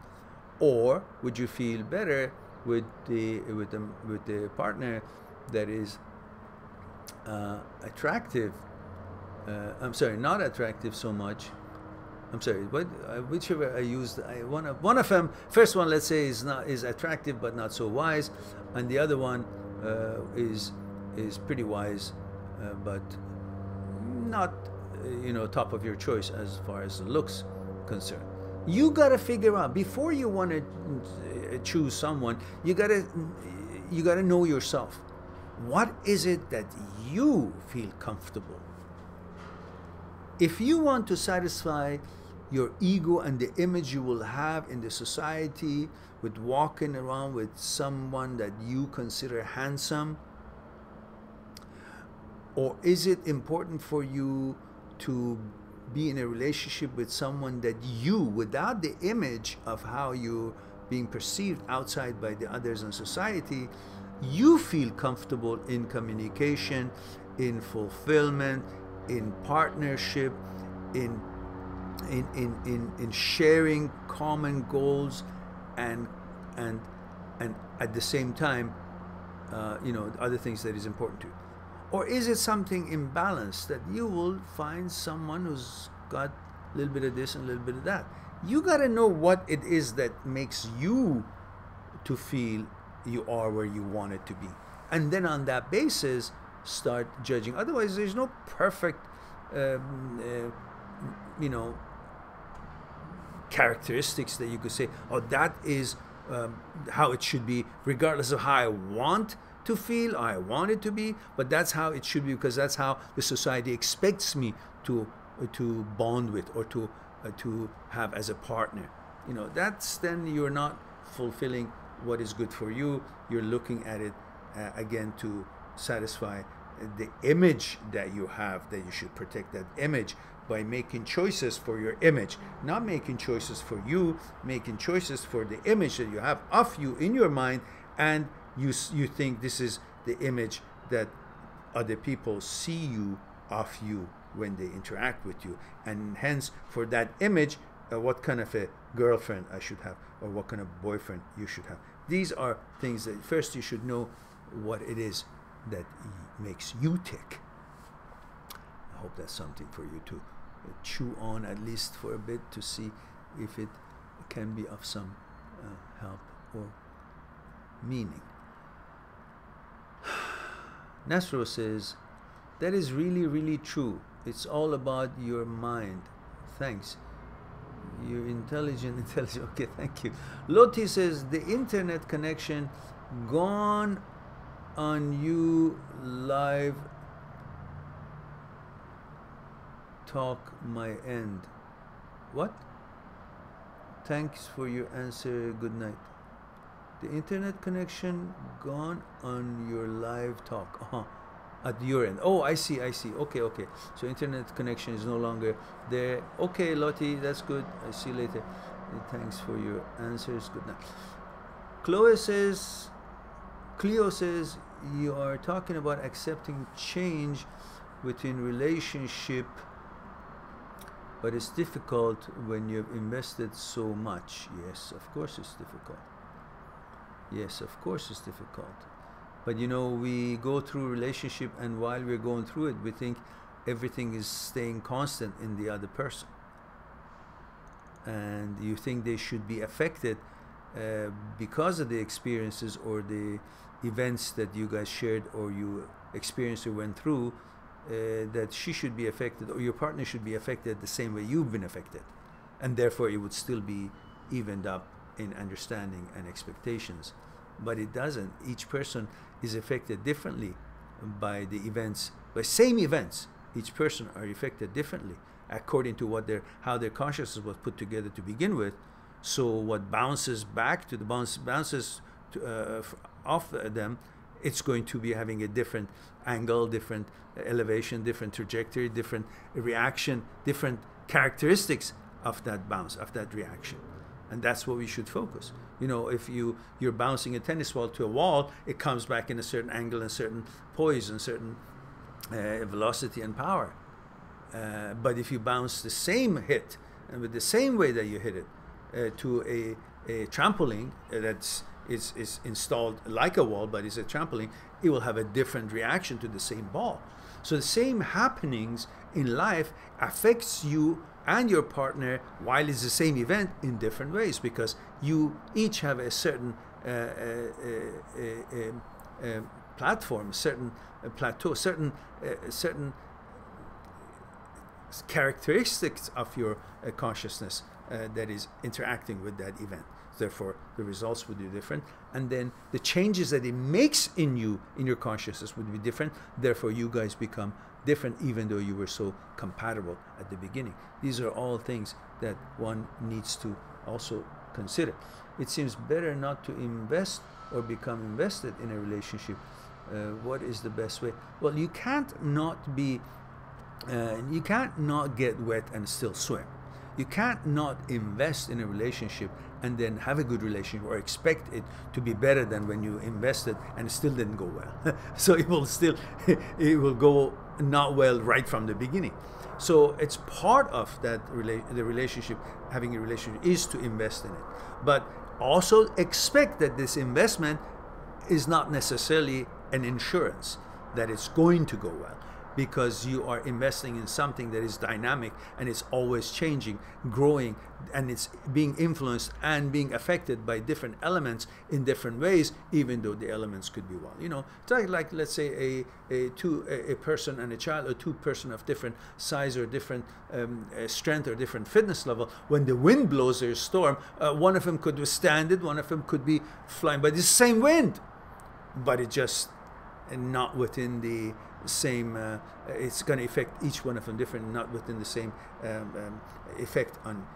A: Or would you feel better with the partner that is attractive? I'm sorry, not attractive so much, I'm sorry, what, whichever I used, one of them, first one, let's say, is attractive but not so wise, and the other one is pretty wise, but not top of your choice as far as the looks concerned. You gotta figure out before you want to choose someone. You gotta know yourself. What is it that you feel comfortable? If you want to satisfy your ego and the image you will have in the society with walking around with someone that you consider handsome, or is it important for you to be in a relationship with someone that you, without the image of how you're being perceived outside by the others in society, you feel comfortable in communication, in fulfillment, in partnership, in sharing common goals, and at the same time, other things that is important to you? Or is it something imbalanced that you will find someone who's got a little bit of this and a little bit of that? You got to know what it is that makes you to feel you are where you want it to be, and then on that basis start judging. Otherwise, there's no perfect characteristics that you could say, oh, that is how it should be, regardless of how I want to feel, I want it to be, but that's how it should be because that's how the society expects me to bond with or to have as a partner. That's then you're not fulfilling what is good for you. You're looking at it again to satisfy the image that you have, that you should protect that image by making choices for your image, not making choices for you, making choices for the image that you have of you in your mind, and you think this is the image that other people see you of you when they interact with you, and hence for that image, what kind of a girlfriend I should have, or what kind of boyfriend you should have. These are things that first you should know what it is that makes you tick. I hope that's something for you to chew on at least for a bit to see if it can be of some help or meaning. Nasro says, that is really, really true. It's all about your mind. Thanks. You're intelligent. Okay, thank you. Loti says, the internet connection gone on you live talk my end. What? Thanks for your answer. Good night. The internet connection gone on your live talk. At your end. Oh, I see. Okay. So internet connection is no longer there. Okay, Lottie, that's good. I see you later. Thanks for your answers. Good night. Cleo says, you are talking about accepting change within relationship, but it's difficult when you've invested so much. Yes, of course it's difficult. But we go through relationship, and while we're going through it, we think everything is staying constant in the other person, and you think they should be affected because of the experiences or the events that you guys shared or you experienced or went through, that she should be affected or your partner should be affected the same way you've been affected, and therefore it would still be evened up in understanding and expectations. But it doesn't. Each person is affected differently by the events, by same events. Each person are affected differently according to how their consciousness was put together to begin with. So what bounces back to bounces off them, it's going to be having a different angle, different elevation, different trajectory, different reaction, different characteristics of that bounce, of that reaction. And that's what we should focus. If you're bouncing a tennis ball to a wall, it comes back in a certain angle and certain poise and certain velocity and power. But if you bounce the same hit and with the same way that you hit it to a trampoline that's is installed like a wall, but it's a trampoline, it will have a different reaction to the same ball. So the same happenings in life affects you and your partner, while it's the same event, in different ways, because you each have a certain platform, certain plateau, certain characteristics of your consciousness that is interacting with that event. Therefore, the results would be different, and then the changes that it makes in you, in your consciousness, would be different. Therefore, you guys become different, even though you were so compatible at the beginning. These are all things that one needs to also consider. It seems better not to invest or become invested in a relationship. What is the best way? Well, you can't not be, you can't not get wet and still swim. You can't not invest in a relationship and then have a good relationship or expect it to be better than when you invested and it still didn't go well. So it will still, it will go not well right from the beginning. So it's part of that the relationship, having a relationship, is to invest in it. But also expect that this investment is not necessarily an insurance that it's going to go well, because you are investing in something that is dynamic and it's always changing, growing, and it's being influenced and being affected by different elements in different ways, even though the elements could be one. You know, it's like let's say a person and a child, or two person of different size or different strength or different fitness level. When the wind blows or a storm, one of them could withstand it, one of them could be flying by the same wind, but it just not within the same, it's going to affect each one of them different, not within the same effect on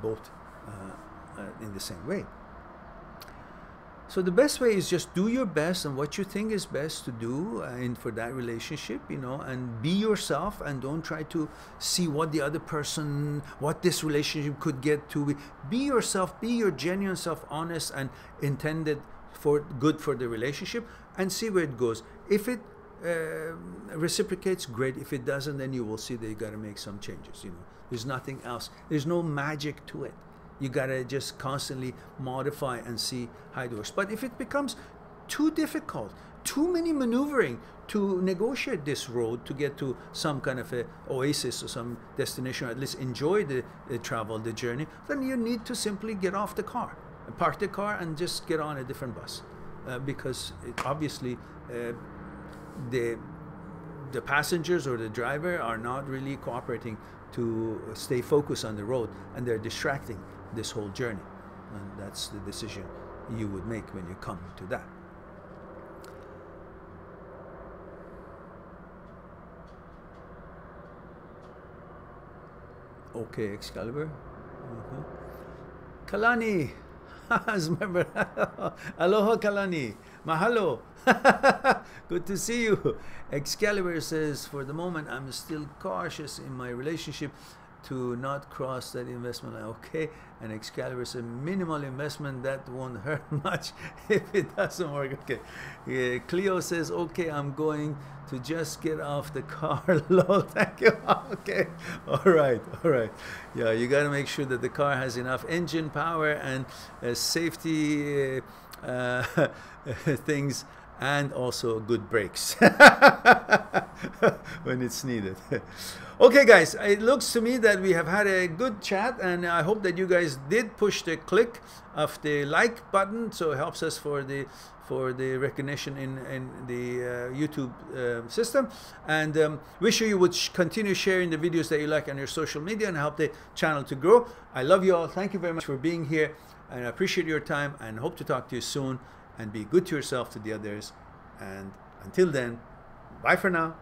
A: both in the same way. So the best way is just do your best and what you think is best to do for that relationship, you know, and be yourself, and don't try to see what the other person, what this relationship could get to. Be yourself, be your genuine self, honest and intended for good for the relationship, and see where it goes. If it reciprocates, great. If it doesn't, then you will see that you got to make some changes. You know, there's nothing else. There's no magic to it. You got to just constantly modify and see how it works. But if it becomes too difficult, too many maneuvering to negotiate this road to get to some kind of a oasis or some destination, or at least enjoy the travel, the journey, then you need to simply get off the car, park the car, and just get on a different bus, because obviously the passengers or the driver are not really cooperating to stay focused on the road, and they're distracting this whole journey. And that's the decision you would make when you come to that. Okay, Excalibur. Kalani. Aloha Kalani. Mahalo. Good to see you. Excalibur says, for the moment, I'm still cautious in my relationship to not cross that investment line. Okay. And Excalibur says, minimal investment, that won't hurt much if it doesn't work. Okay. Yeah, Cleo says, okay, I'm going to just get off the car. Lol, thank you. Okay. All right. Yeah, you got to make sure that the car has enough engine power and safety things, and also good brakes when it's needed. Okay, guys, it looks to me that we have had a good chat, and I hope that you guys did push the click of the like button, so it helps us for the recognition in the YouTube system. And wish you would continue sharing the videos that you like on your social media and help the channel to grow. I love you all. Thank you very much for being here, and I appreciate your time, and hope to talk to you soon. And be good to yourself, to the others. And until then, bye for now.